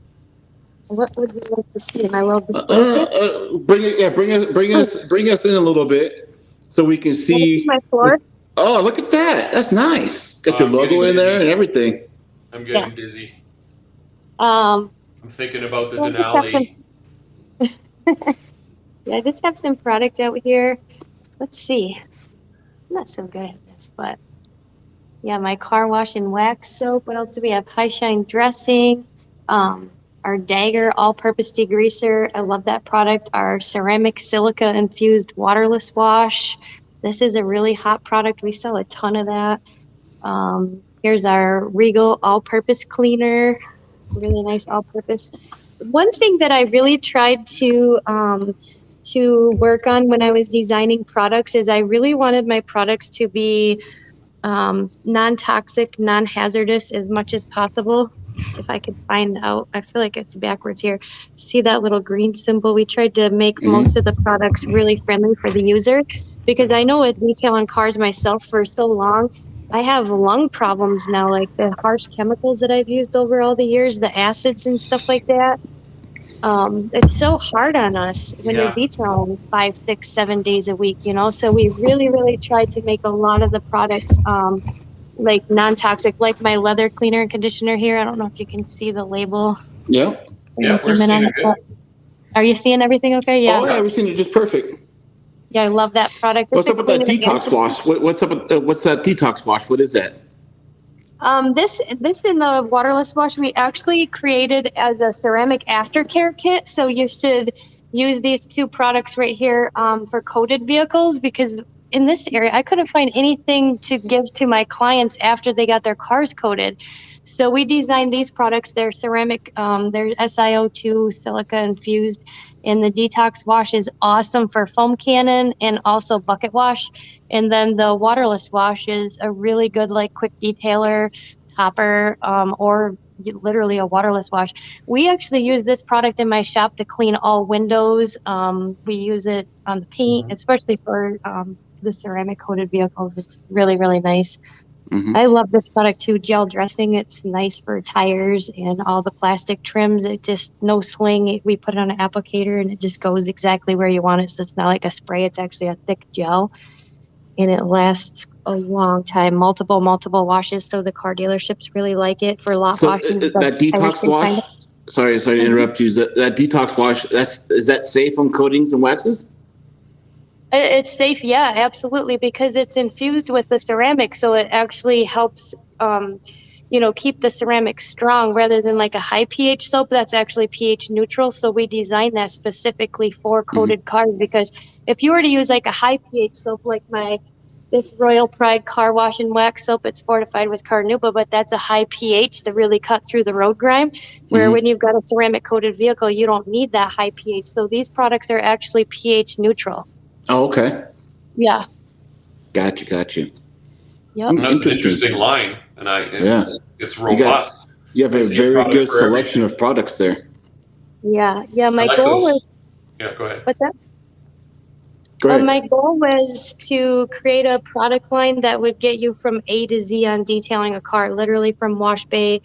[SPEAKER 3] What would you like to see? Am I well displayed?
[SPEAKER 1] Bring us in a little bit so we can see
[SPEAKER 3] my floor.
[SPEAKER 1] Oh, look at that. That's nice. Got your logo in there and everything.
[SPEAKER 2] I'm getting dizzy. I'm thinking about the Denali.
[SPEAKER 3] I just have some product out here. Let's see. I'm not so good at this, but my car wash and wax soap. What else do we have? High Shine dressing. Our Dagger all-purpose degreaser. I love that product. Our ceramic silica infused waterless wash. This is a really hot product. We sell a ton of that. Here's our Regal all-purpose cleaner. Really nice all-purpose. One thing that I really tried to work on when I was designing products is I really wanted my products to be non-toxic, non-hazardous as much as possible. If I could find out, I feel like it's backwards here. See that little green symbol? We tried to make most of the products really friendly for the user because I know with detailing cars myself for so long, I have lung problems now, like the harsh chemicals that I've used over all the years, the acids and stuff like that. It's so hard on us when you're detailing 5, 6, 7 days a week, so we really, really tried to make a lot of the products like non-toxic, like my leather cleaner and conditioner here. I don't know if you can see the label.
[SPEAKER 1] Yeah,
[SPEAKER 2] we're seeing it good.
[SPEAKER 3] Are you seeing everything okay? Yeah.
[SPEAKER 1] Oh, yeah, we're seeing it just perfect.
[SPEAKER 3] Yeah, I love that product.
[SPEAKER 1] What's up with that detox wash? What's up with what's that detox wash? What is that?
[SPEAKER 3] This in the waterless wash we actually created as a ceramic aftercare kit. So you should use these two products right here for coated vehicles because in this area I couldn't find anything to give to my clients after they got their cars coated. So we designed these products. They're ceramic, they're SiO2 silica infused, and the detox wash is awesome for foam cannon and also bucket wash. And then the waterless wash is a really good like quick detailer, topper, or literally a waterless wash. We actually use this product in my shop to clean all windows. We use it on the paint, especially for the ceramic coated vehicles. It's really, really nice. I love this product too. Gel dressing. It's nice for tires and all the plastic trims. It just no swing. We put it on an applicator and it just goes exactly where you want it. So it's not like a spray. It's actually a thick gel, and it lasts a long time. Multiple washes. So the car dealerships really like it for lot
[SPEAKER 1] So
[SPEAKER 3] washes.
[SPEAKER 1] that detox wash. Sorry to interrupt you. That detox wash. Is that safe on coatings and waxes?
[SPEAKER 3] It's safe, yeah, absolutely, because it's infused with the ceramic, so it actually helps, keep the ceramic strong rather than like a high pH soap that's actually pH neutral. So we designed that specifically for coated cars, because if you were to use like a high pH soap, like this Royal Pride car wash and wax soap, it's fortified with carnauba, but that's a high pH to really cut through the road grime. Where when you've got a ceramic coated vehicle, you don't need that high pH. So these products are actually pH neutral.
[SPEAKER 1] Oh, okay.
[SPEAKER 3] Yeah.
[SPEAKER 1] Gotcha.
[SPEAKER 3] Yep.
[SPEAKER 2] That's an interesting line, and it's robust.
[SPEAKER 1] You have a very good selection of products there.
[SPEAKER 3] Yeah. My goal was.
[SPEAKER 2] Yeah, go ahead.
[SPEAKER 3] What's that?
[SPEAKER 1] Go ahead.
[SPEAKER 3] My goal was to create a product line that would get you from A to Z on detailing a car, literally from wash bay,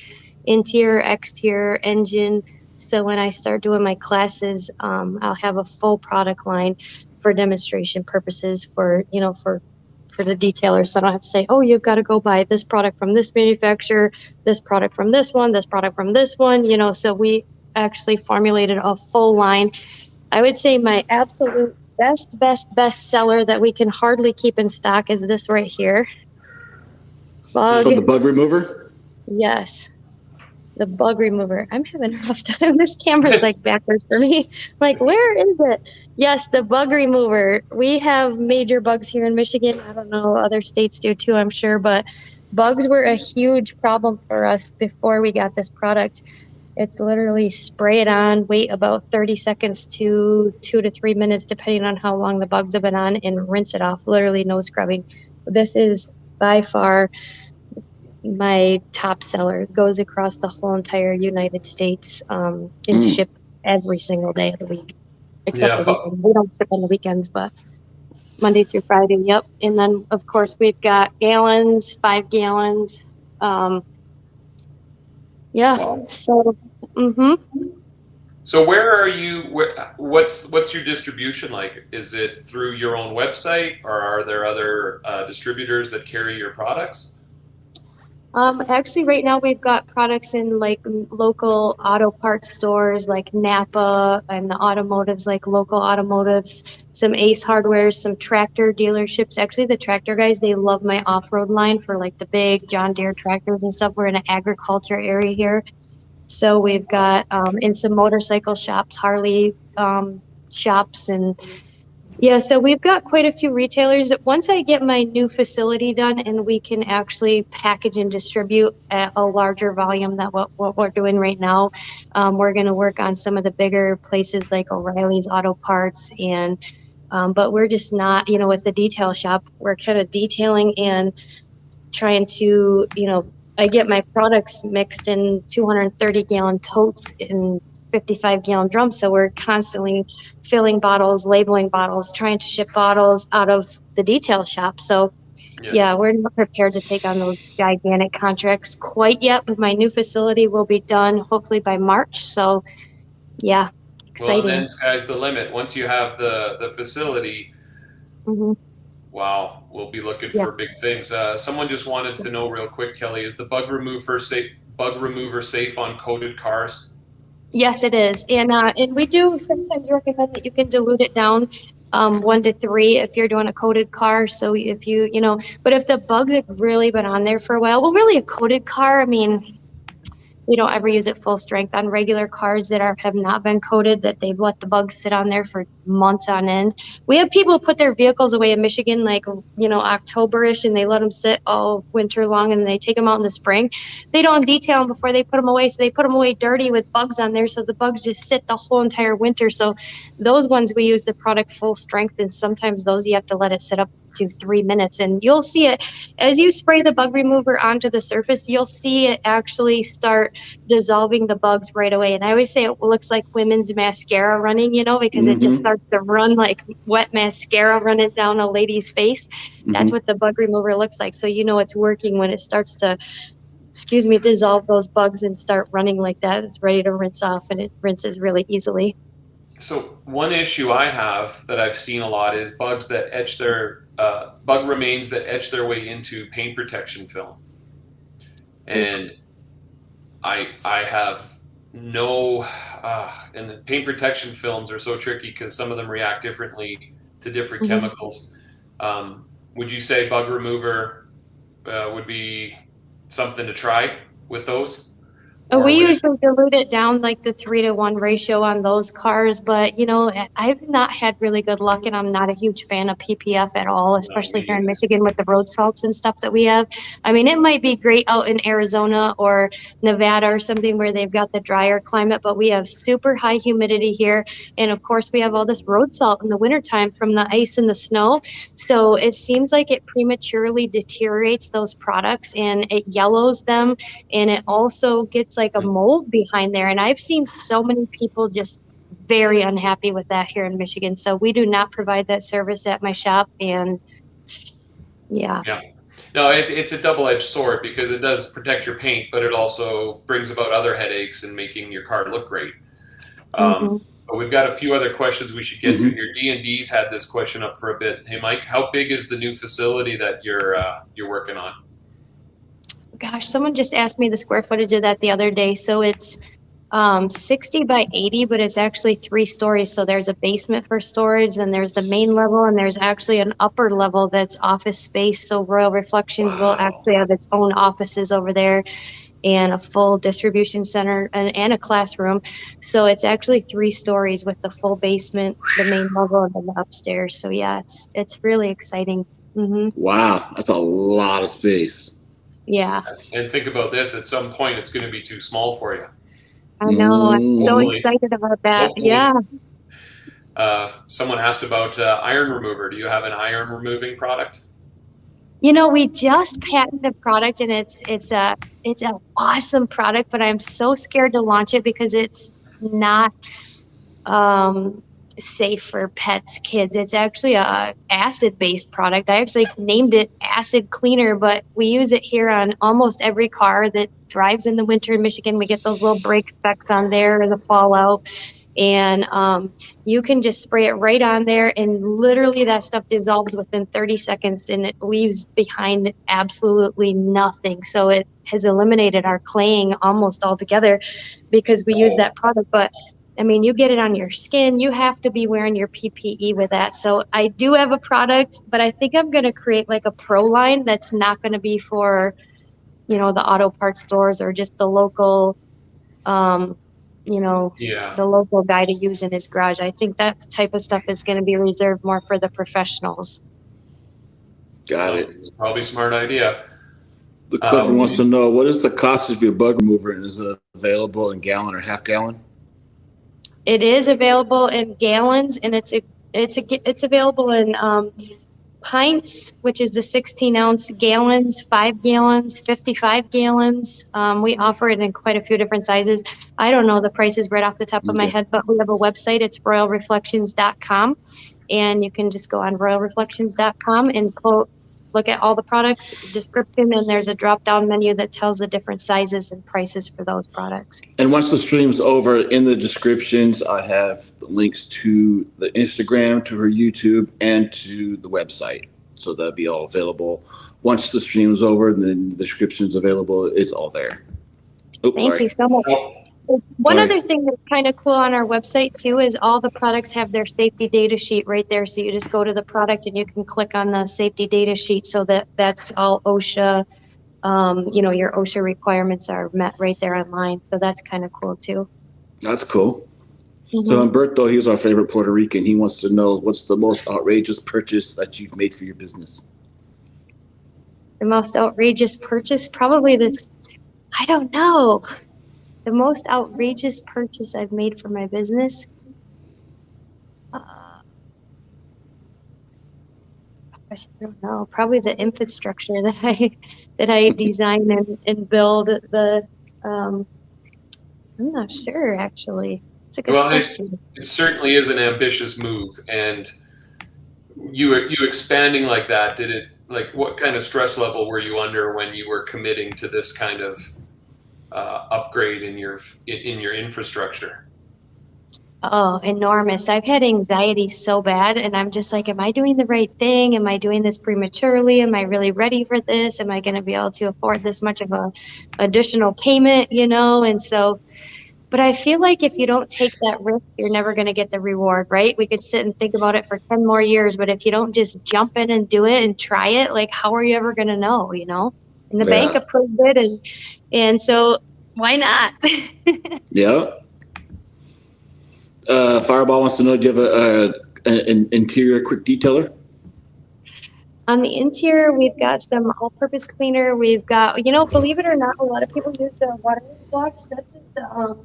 [SPEAKER 3] interior, exterior, engine. So when I start doing my classes, I'll have a full product line for demonstration purposes for the detailers. So I don't have to say, oh, you've got to go buy this product from this manufacturer, this product from this one, this product from this one, so we actually formulated a full line. I would say my absolute best seller that we can hardly keep in stock is this right here.
[SPEAKER 1] So the bug remover?
[SPEAKER 3] Yes. The bug remover. I'm having a rough time. This camera's like backwards for me. Like, where is it? Yes, the bug remover. We have major bugs here in Michigan. I don't know, other states do too, I'm sure, but bugs were a huge problem for us before we got this product. It's literally spray it on, wait about 30 seconds to 2 to 3 minutes, depending on how long the bugs have been on, and rinse it off. Literally no scrubbing. This is by far my top seller. It goes across the whole entire United States and ship every single day of the week, except the weekend. We don't ship on the weekends, but Monday through Friday. Yep. And then of course we've got gallons, 5 gallons.
[SPEAKER 2] Wow.
[SPEAKER 3] So.
[SPEAKER 2] So where are you? What's your distribution like? Is it through your own website, or are there other distributors that carry your products?
[SPEAKER 3] Actually, right now we've got products in like local auto parts stores like Napa, and the automotives like local automotives, some Ace Hardware, some tractor dealerships. Actually, the tractor guys, they love my off-road line for like the big John Deere tractors and stuff. We're in an agriculture area here. So we've got in some motorcycle shops, Harley shops, and so we've got quite a few retailers. That once I get my new facility done and we can actually package and distribute at a larger volume than what we're doing right now, we're going to work on some of the bigger places like O'Reilly's Auto Parts, and but we're just not, with the detail shop, we're kind of detailing and trying to, I get my products mixed in 230-gallon totes in 55-gallon drums. So we're constantly filling bottles, labeling bottles, trying to ship bottles out of the detail shop. So we're not prepared to take on those gigantic contracts quite yet, but my new facility will be done hopefully by March. So exciting.
[SPEAKER 2] Well, then sky's the limit. Once you have the facility, wow, we'll be looking for big things. Someone just wanted to know real quick, Kelly, is the bug remover safe on coated cars?
[SPEAKER 3] Yes, it is. And we do sometimes recommend that you can dilute it down 1 to 3 if you're doing a coated car. So if but if the bugs have really been on there for a while, well, really a coated car, I mean, we don't ever use it full strength on regular cars that have not been coated, that they've let the bugs sit on there for months on end. We have people put their vehicles away in Michigan, like, October-ish, and they let them sit all winter long, and they take them out in the spring. They don't detail them before they put them away, so they put them away dirty with bugs on there, so the bugs just sit the whole entire winter. So those ones, we use the product full strength, and sometimes those you have to let it sit up to 3 minutes. And you'll see it as you spray the bug remover onto the surface, you'll see it actually start dissolving the bugs right away. And I always say it looks like women's mascara running, you know, because it just starts to run like wet mascara running down a lady's face. That's what the bug remover looks like. So you know it's working when it starts to, dissolve those bugs and start running like that. It's ready to rinse off, and it rinses really easily.
[SPEAKER 2] So one issue I have that I've seen a lot is bugs that etch their bug remains that etch their way into paint protection film, and I have no and the paint protection films are so tricky because some of them react differently to different chemicals. Would you say bug remover would be something to try with those?
[SPEAKER 3] We usually dilute it down like the 3-to-1 ratio on those cars, but you know, I've not had really good luck, and I'm not a huge fan of PPF at all, especially here in Michigan with the road salts and stuff that we have. I mean, it might be great out in Arizona or Nevada or something where they've got the drier climate, but we have super high humidity here. And of course, we have all this road salt in the wintertime from the ice and the snow. So it seems like it prematurely deteriorates those products and it yellows them, and it also gets like a mold behind there. And I've seen so many people just very unhappy with that here in Michigan. So we do not provide that service at my shop. And yeah.
[SPEAKER 2] No, it's a double-edged sword because it does protect your paint, but it also brings about other headaches and making your car look great. But we've got a few other questions we should get to here. D&D's had this question up for a bit. Hey, Mike, how big is the new facility that you're working on?
[SPEAKER 3] Gosh, someone just asked me the square footage of that the other day. So it's 60 by 80, but it's actually 3 stories. So there's a basement for storage, and there's the main level, and there's actually an upper level that's office space. So Royal Reflections will actually have its own offices over there, and a full distribution center and a classroom. So it's actually 3 stories with the full basement, the main level, and then the upstairs. So yeah, it's really exciting.
[SPEAKER 1] Wow, that's a lot of space.
[SPEAKER 3] Yeah.
[SPEAKER 2] And think about this, at some point it's going to be too small for you.
[SPEAKER 3] I know. I'm so excited about that.
[SPEAKER 2] Hopefully.
[SPEAKER 3] Yeah.
[SPEAKER 2] Someone asked about iron remover. Do you have an iron removing product?
[SPEAKER 3] You know, we just patented a product, and it's an awesome product, but I'm so scared to launch it because it's not safe for pets, kids. It's actually a acid-based product. I actually named it Acid Cleaner, but we use it here on almost every car that drives in the winter in Michigan. We get those little brake specks on there, or the fallout. And you can just spray it right on there, and literally that stuff dissolves within 30 seconds, and it leaves behind absolutely nothing. So it has eliminated our claying almost altogether because we use that product. But I mean, you get it on your skin, you have to be wearing your PPE with that. So I do have a product, but I think I'm going to create like a pro line that's not going to be for, you know, the auto parts stores or just the local, the local guy to use in his garage. I think that type of stuff is going to be reserved more for the professionals.
[SPEAKER 1] Got it.
[SPEAKER 2] It's probably a smart idea.
[SPEAKER 1] The Clifford wants to know, what is the cost of your bug remover, and is it available in gallon or half gallon?
[SPEAKER 3] It is available in gallons, and it's available in pints, which is the 16-ounce, gallons, 5 gallons, 55 gallons. We offer it in quite a few different sizes. I don't know the prices right off the top of my head, but we have a website. It's royalreflections.com, and you can just go on royalreflections.com and look at all the products description, and there's a drop-down menu that tells the different sizes and prices for those products.
[SPEAKER 1] And once the stream's over, in the descriptions, I have the links to the Instagram, to her YouTube, and to the website. So that'll be all available. Once the stream's over, and then the description's available, it's all there.
[SPEAKER 3] Thank you so much. One other thing that's kind of cool on our website too is all the products have their safety data sheet right there. So you just go to the product and you can click on the safety data sheet, so that's all OSHA, your OSHA requirements are met right there online. So that's kind of cool too.
[SPEAKER 1] That's cool. So Humberto, he's our favorite Puerto Rican. He wants to know, what's the most outrageous purchase that you've made for your business?
[SPEAKER 3] The most outrageous purchase? Probably this, I don't know. The most outrageous purchase I've made for my business? Gosh, I don't know. Probably the infrastructure that I design and build. I'm not sure actually. It's a good
[SPEAKER 2] Well,
[SPEAKER 3] question.
[SPEAKER 2] it certainly is an ambitious move, and you expanding like that, did it, like, what kind of stress level were you under when you were committing to this kind of upgrade in your infrastructure?
[SPEAKER 3] Oh, enormous. I've had anxiety so bad, and I'm just like, am I doing the right thing? Am I doing this prematurely? Am I really ready for this? Am I going to be able to afford this much of a additional payment, you know? And so, but I feel like if you don't take that risk, you're never going to get the reward, right? We could sit and think about it for 10 more years, but if you don't just jump in and do it and try it, like, how are you ever going to know, you know? And the bank
[SPEAKER 1] Yeah.
[SPEAKER 3] approved it, and so why not?
[SPEAKER 1] Yeah. Fireball wants to know, do you have an interior quick detailer?
[SPEAKER 3] On the interior, we've got some all-purpose cleaner. We've got, you know, believe it or not, a lot of people use the water wash. This is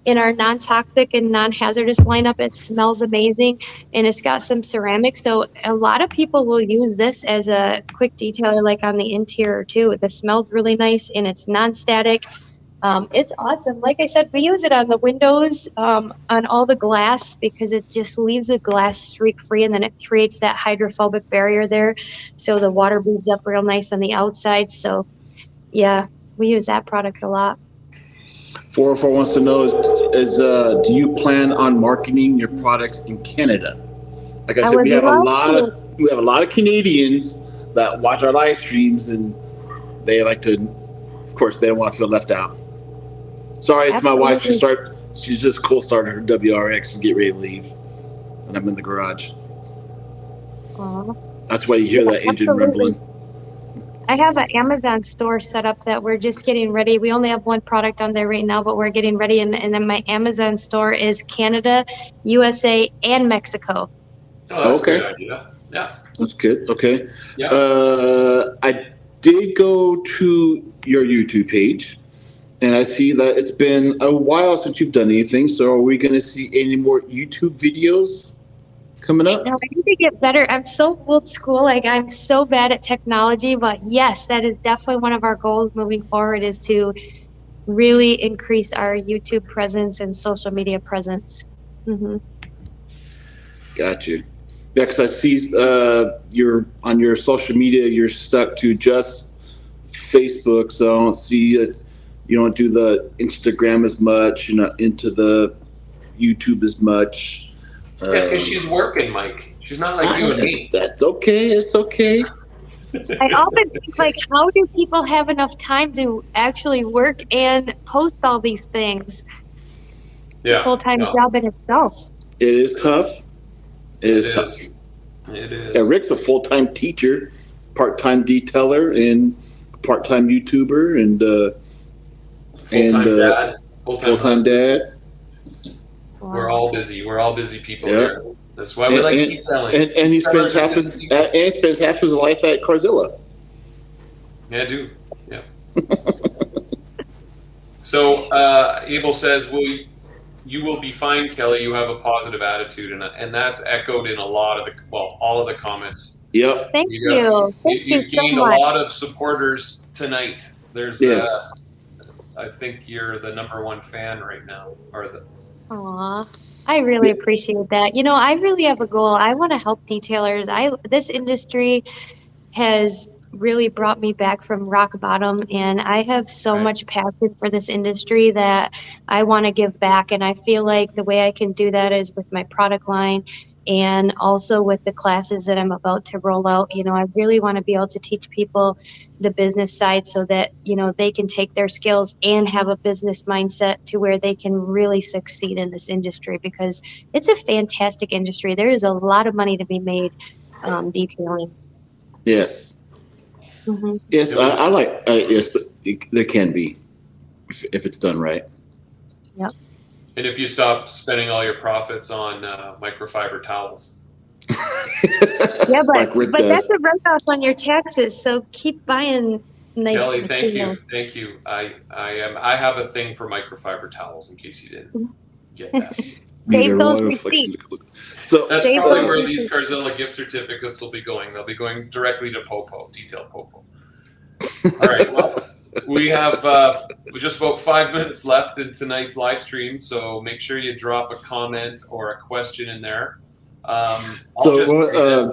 [SPEAKER 3] in our non-toxic and non-hazardous lineup. It smells amazing, and it's got some ceramic. So a lot of people will use this as a quick detailer, like on the interior too. The smells really nice, and it's non-static. It's awesome. Like I said, we use it on the windows, on all the glass, because it just leaves the glass streak free, and then it creates that hydrophobic barrier there. So the water beads up real nice on the outside. So yeah, we use that product a lot.
[SPEAKER 1] 404 wants to know, do you plan on marketing your products in Canada? Like I said, we have a lot of Canadians that watch our live streams, and they like to, of course, they don't want to feel left out. Sorry, it's my wife. She just cold started her WRX and get ready to leave, and I'm in the garage.
[SPEAKER 3] Aww.
[SPEAKER 1] That's why you hear that engine rumbling.
[SPEAKER 3] I have an Amazon store set up that we're just getting ready. We only have one product on there right now, but we're getting ready. And then my Amazon store is Canada, USA, and Mexico.
[SPEAKER 2] Oh, that's okay. A good idea. Yeah.
[SPEAKER 1] That's good. Okay.
[SPEAKER 2] Yeah.
[SPEAKER 1] I did go to your YouTube page, and I see that it's been a while since you've done anything. So are we going to see any more YouTube videos coming up?
[SPEAKER 3] No, I need to get better. I'm so old school. Like, I'm so bad at technology, but yes, that is definitely one of our goals moving forward, is to really increase our YouTube presence and social media presence. Mm-hmm.
[SPEAKER 1] Got you. Yeah, because I see you're on your social media, you're stuck to just Facebook. So I don't see it. You don't do the Instagram as much. You're not into the YouTube as much.
[SPEAKER 2] Yeah, because she's working, Mike. She's not like you and me.
[SPEAKER 1] That's okay. It's okay.
[SPEAKER 3] I often think, like, how do people have enough time to actually work and post all these things? It's a full-time job in itself.
[SPEAKER 1] It is tough. It is tough.
[SPEAKER 2] It is.
[SPEAKER 1] Yeah, Rick's a full-time teacher, part-time detailer, and part-time YouTuber, and full-time dad.
[SPEAKER 3] Wow.
[SPEAKER 2] We're all busy. We're all busy people here. That's why we like to keep selling.
[SPEAKER 1] And he spends half his life at Carzilla.
[SPEAKER 2] Yeah, I do. Yeah. So Abel says, you will be fine, Kelly. You have a positive attitude, and that's echoed in a lot of all of the comments.
[SPEAKER 1] Yep.
[SPEAKER 3] Thank you.
[SPEAKER 2] You've gained a lot of supporters tonight. There's, I think you're the #1 fan right now,
[SPEAKER 3] Aw, I really appreciate that. You know, I really have a goal. I want to help detailers. This industry has really brought me back from rock bottom, and I have so much passion for this industry that I want to give back. And I feel like the way I can do that is with my product line, and also with the classes that I'm about to roll out. You know, I really want to be able to teach people the business side, so that, you know, they can take their skills and have a business mindset to where they can really succeed in this industry, because it's a fantastic industry. There is a lot of money to be made detailing.
[SPEAKER 1] Yes.
[SPEAKER 3] Mm-hmm.
[SPEAKER 1] Yes, I like. Yes, there can be, if it's done right.
[SPEAKER 3] Yep.
[SPEAKER 2] And if you stop spending all your profits on microfiber towels.
[SPEAKER 3] Yeah, but that's a write-off on your taxes. So keep buying nice.
[SPEAKER 2] Kelly,
[SPEAKER 3] material.
[SPEAKER 2] thank you. I have a thing for microfiber towels, in case you didn't get that.
[SPEAKER 1] Need a
[SPEAKER 3] Save those
[SPEAKER 1] Royal Reflection.
[SPEAKER 3] receipts.
[SPEAKER 1] So
[SPEAKER 2] That's
[SPEAKER 3] Save
[SPEAKER 2] probably
[SPEAKER 3] those
[SPEAKER 2] where these
[SPEAKER 3] receipts.
[SPEAKER 2] Carzilla gift certificates will be going. They'll be going directly to Popo, detailed Popo. All right. Well, we have just about 5 minutes left in tonight's live stream, so make sure you drop a comment or a question in there.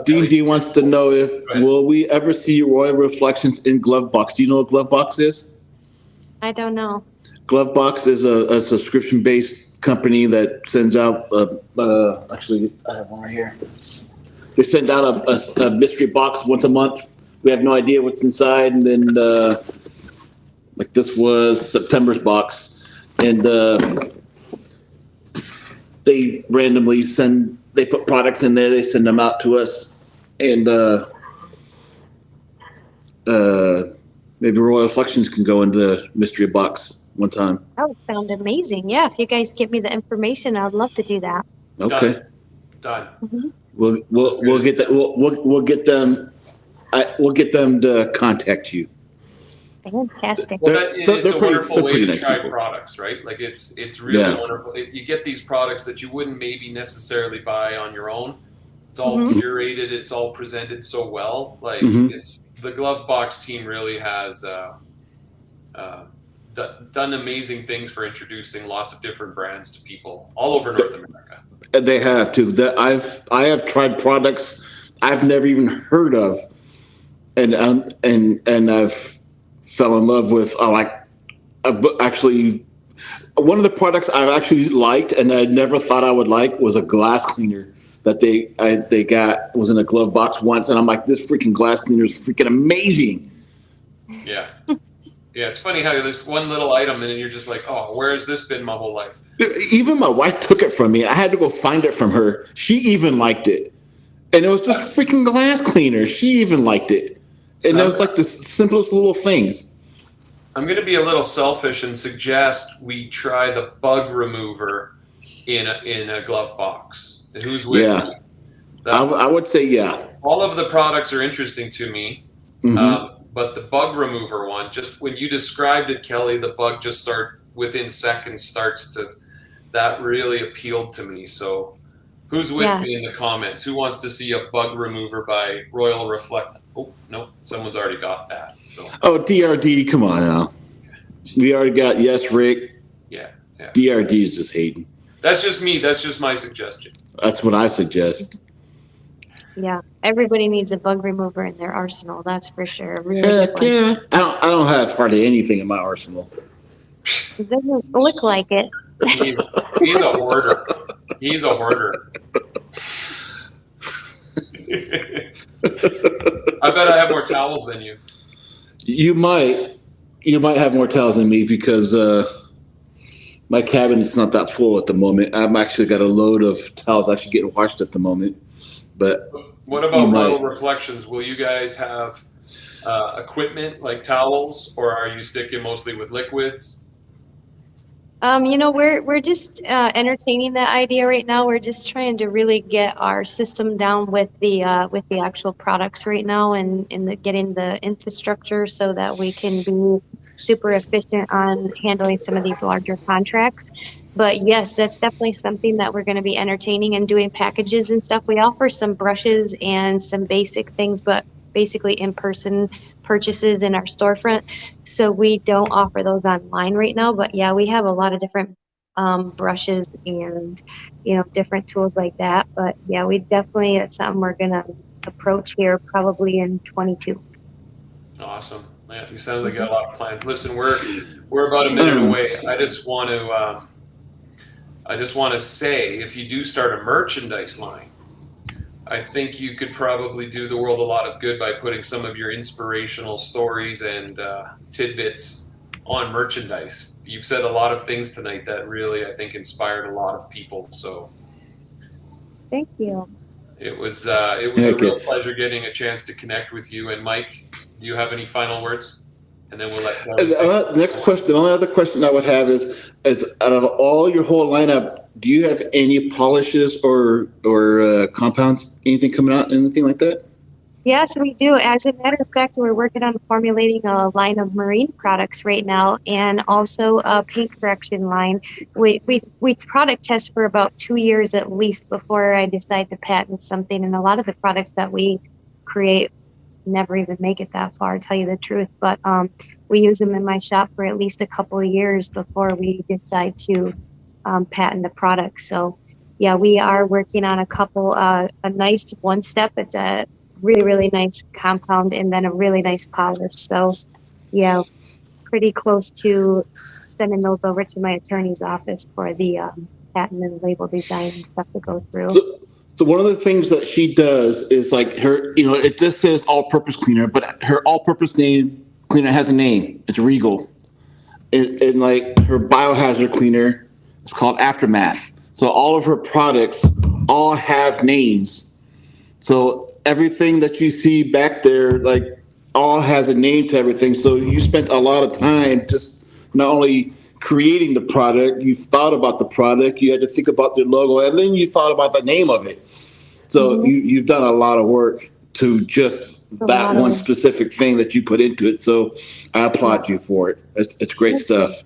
[SPEAKER 1] D&D wants to know if will we ever see Royal Reflections in Glove Box? Do you know what Glove Box is?
[SPEAKER 3] I don't know.
[SPEAKER 1] Glove Box is a subscription-based company that sends out. Actually, I have one right here. They send out a mystery box once a month. We have no idea what's inside, and then like this was September's box, and they randomly send. They put products in there. They send them out to us, and maybe Royal Reflections can go into the mystery box one time.
[SPEAKER 3] That would sound amazing. Yeah, if you guys give me the information, I'd love to do that.
[SPEAKER 1] Okay,
[SPEAKER 2] done.
[SPEAKER 3] Mm-hmm.
[SPEAKER 1] We'll get that. We'll get them. We'll get them to contact you.
[SPEAKER 3] Fantastic.
[SPEAKER 2] Well, it's a wonderful way to
[SPEAKER 1] nice
[SPEAKER 2] try
[SPEAKER 1] people.
[SPEAKER 2] products, right? Like it's really wonderful. You get these products that you wouldn't maybe necessarily buy on your own. It's all curated. It's all presented so well. Like it's the Glove Box team really has done amazing things for introducing lots of different brands to people all over North America.
[SPEAKER 1] And they have too. I have tried products I've never even heard of, and I've fell in love with. Actually, one of the products I've actually liked and I never thought I would like was a glass cleaner that they got was in a glove box once, and I'm like, this freaking glass cleaner is freaking amazing.
[SPEAKER 2] Yeah. Yeah, it's funny how there's one little item and you're just like, oh, where has this been my whole life?
[SPEAKER 1] Even my wife took it from me. I had to go find it from her. She even liked it. And it was just freaking glass cleaner. She even liked it. And it was like the simplest little things.
[SPEAKER 2] I'm going to be a little selfish and suggest we try the bug remover in a glove box. Who's with me?
[SPEAKER 1] I would say yeah.
[SPEAKER 2] All of the products are interesting to me. But the bug remover one, just when you described it, Kelly, the bug just within seconds starts to, that really appealed to me. So who's with me in the comments? Who wants to see a bug remover by Royal Reflect? Oh, no, someone's already got that. So.
[SPEAKER 1] Oh, DRD, come on now. We already got, yes, Rick.
[SPEAKER 2] Yeah.
[SPEAKER 1] DRD is just hating.
[SPEAKER 2] That's just me. That's just my suggestion.
[SPEAKER 1] That's what I suggest.
[SPEAKER 3] Yeah, everybody needs a bug remover in their arsenal. That's for sure. Really
[SPEAKER 1] Heck yeah. I don't have hardly anything in my arsenal.
[SPEAKER 3] It doesn't look like it.
[SPEAKER 2] He's a hoarder. He's a hoarder. I bet I have more towels than you.
[SPEAKER 1] You might have more towels than me because my cabinet's not that full at the moment. I've actually got a load of towels actually getting washed at the moment. But
[SPEAKER 2] what about Royal Reflections? Will you guys have equipment like towels, or are you sticking mostly with liquids?
[SPEAKER 3] We're just entertaining that idea right now. We're just trying to really get our system down with the actual products right now, and getting the infrastructure so that we can be super efficient on handling some of these larger contracts. But yes, that's definitely something that we're going to be entertaining and doing packages and stuff. We offer some brushes and some basic things, but basically in-person purchases in our storefront. So we don't offer those online right now, but yeah, we have a lot of different brushes and, different tools like that. But yeah, it's something we're going to approach here probably in 22.
[SPEAKER 2] Awesome. Yeah, you sound like you got a lot of plans. Listen, we're about a minute away. I just want to say, if you do start a merchandise line, I think you could probably do the world a lot of good by putting some of your inspirational stories and tidbits on merchandise. You've said a lot of things tonight that really, I think, inspired a lot of people. So,
[SPEAKER 3] thank you.
[SPEAKER 2] It was a real pleasure getting a chance to connect with you. And Mike, do you have any final words? And then we'll let
[SPEAKER 1] next question. The only other question I would have is out of all your whole lineup, do you have any polishes or compounds, anything coming out, anything like that?
[SPEAKER 3] Yes, we do. As a matter of fact, we're working on formulating a line of marine products right now, and also a paint correction line. We product test for about 2 years at least before I decide to patent something. And a lot of the products that we create never even make it that far, to tell you the truth. But we use them in my shop for at least a couple of years before we decide to patent the product. So yeah, we are working on a couple, a nice one step. It's a really, really nice compound and then a really nice polish. So yeah, pretty close to sending those over to my attorney's office for the patent and label design and stuff to go through.
[SPEAKER 1] So one of the things that she does is like her, it just says all-purpose cleaner, but her all-purpose cleaner has a name. It's Regal. And like her biohazard cleaner, it's called Aftermath. So all of her products all have names. So everything that you see back there, like, all has a name to everything. So you spent a lot of time just not only creating the product, you thought about the product, you had to think about the logo, and then you thought about the name of it. So you've done a lot of work to just that one specific thing that you put into it. So I applaud you for it. It's great stuff.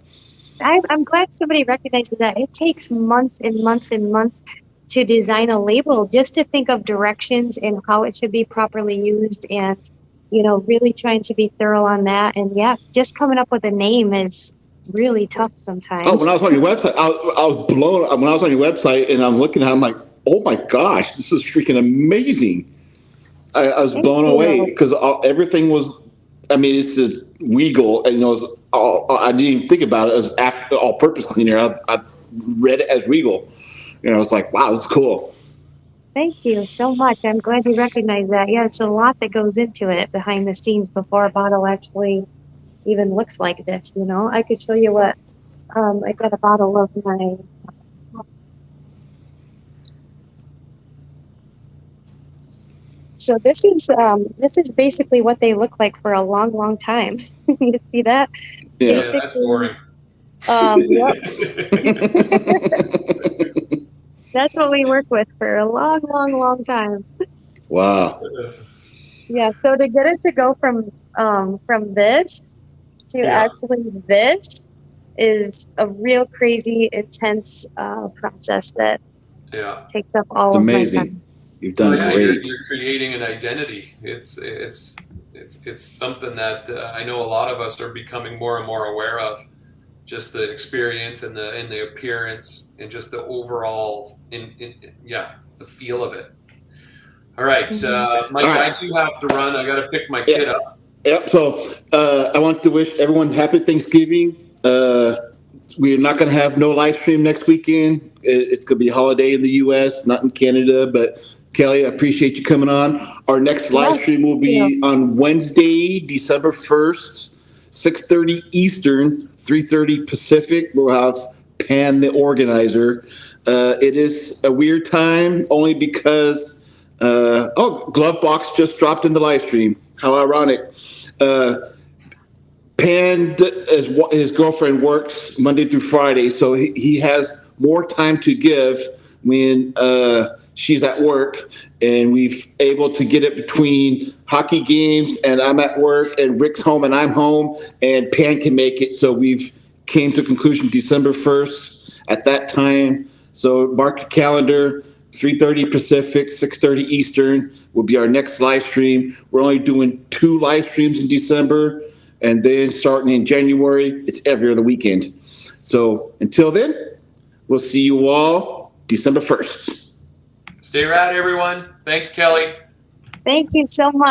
[SPEAKER 3] I'm glad somebody recognizes that. It takes months and months and months to design a label, just to think of directions and how it should be properly used, and really trying to be thorough on that. And yeah, just coming up with a name is really tough sometimes.
[SPEAKER 1] Oh, when I was on your website, I was blown. When I was on your website and I'm looking at it, I'm like, oh my gosh, this is freaking amazing. I was blown away because everything was, it's a Regal, and it was I didn't even think about it as all-purpose cleaner. I read it as Regal. It's like, wow, this is cool.
[SPEAKER 3] Thank you so much. I'm glad you recognize that. Yeah, it's a lot that goes into it behind the scenes before a bottle actually even looks like this. I could show you what I got a bottle of my. So this is basically what they look like for a long, long time. You see that?
[SPEAKER 1] Yeah,
[SPEAKER 2] that's boring.
[SPEAKER 3] Yep. That's what we work with for a long, long, long time.
[SPEAKER 1] Wow.
[SPEAKER 3] Yeah. So to get it to go from this to actually this is a real crazy, intense process that takes up all of my time.
[SPEAKER 1] You've done great.
[SPEAKER 2] You're creating an identity. It's something that I know a lot of us are becoming more and more aware of. Just the experience and the appearance and just the overall the feel of it. All right, Mike, I do have to run. I got to pick my kid up.
[SPEAKER 1] Yep. So I want to wish everyone happy Thanksgiving. We're not going to have no live stream next weekend. It's going to be a holiday in the U.S., not in Canada. But Kelly, I appreciate you coming on. Our next live stream will be on Wednesday, December 1st, 6:30 Eastern, 3:30 Pacific. We'll have Pan, the organizer. It is a weird time only because, Glove Box just dropped in the live stream. How ironic. Pan, his girlfriend, works Monday through Friday, so he has more time to give when she's at work, and we've able to get it between hockey games, and I'm at work, and Rick's home, and I'm home, and Pan can make it. So we've came to conclusion December 1st at that time. So mark your calendar. 3:30 Pacific, 6:30 Eastern will be our next live stream. We're only doing 2 live streams in December, and then starting in January, it's every other weekend. So until then, we'll see you all December 1st.
[SPEAKER 2] Stay rad, everyone. Thanks, Kelly.
[SPEAKER 3] Thank you so much.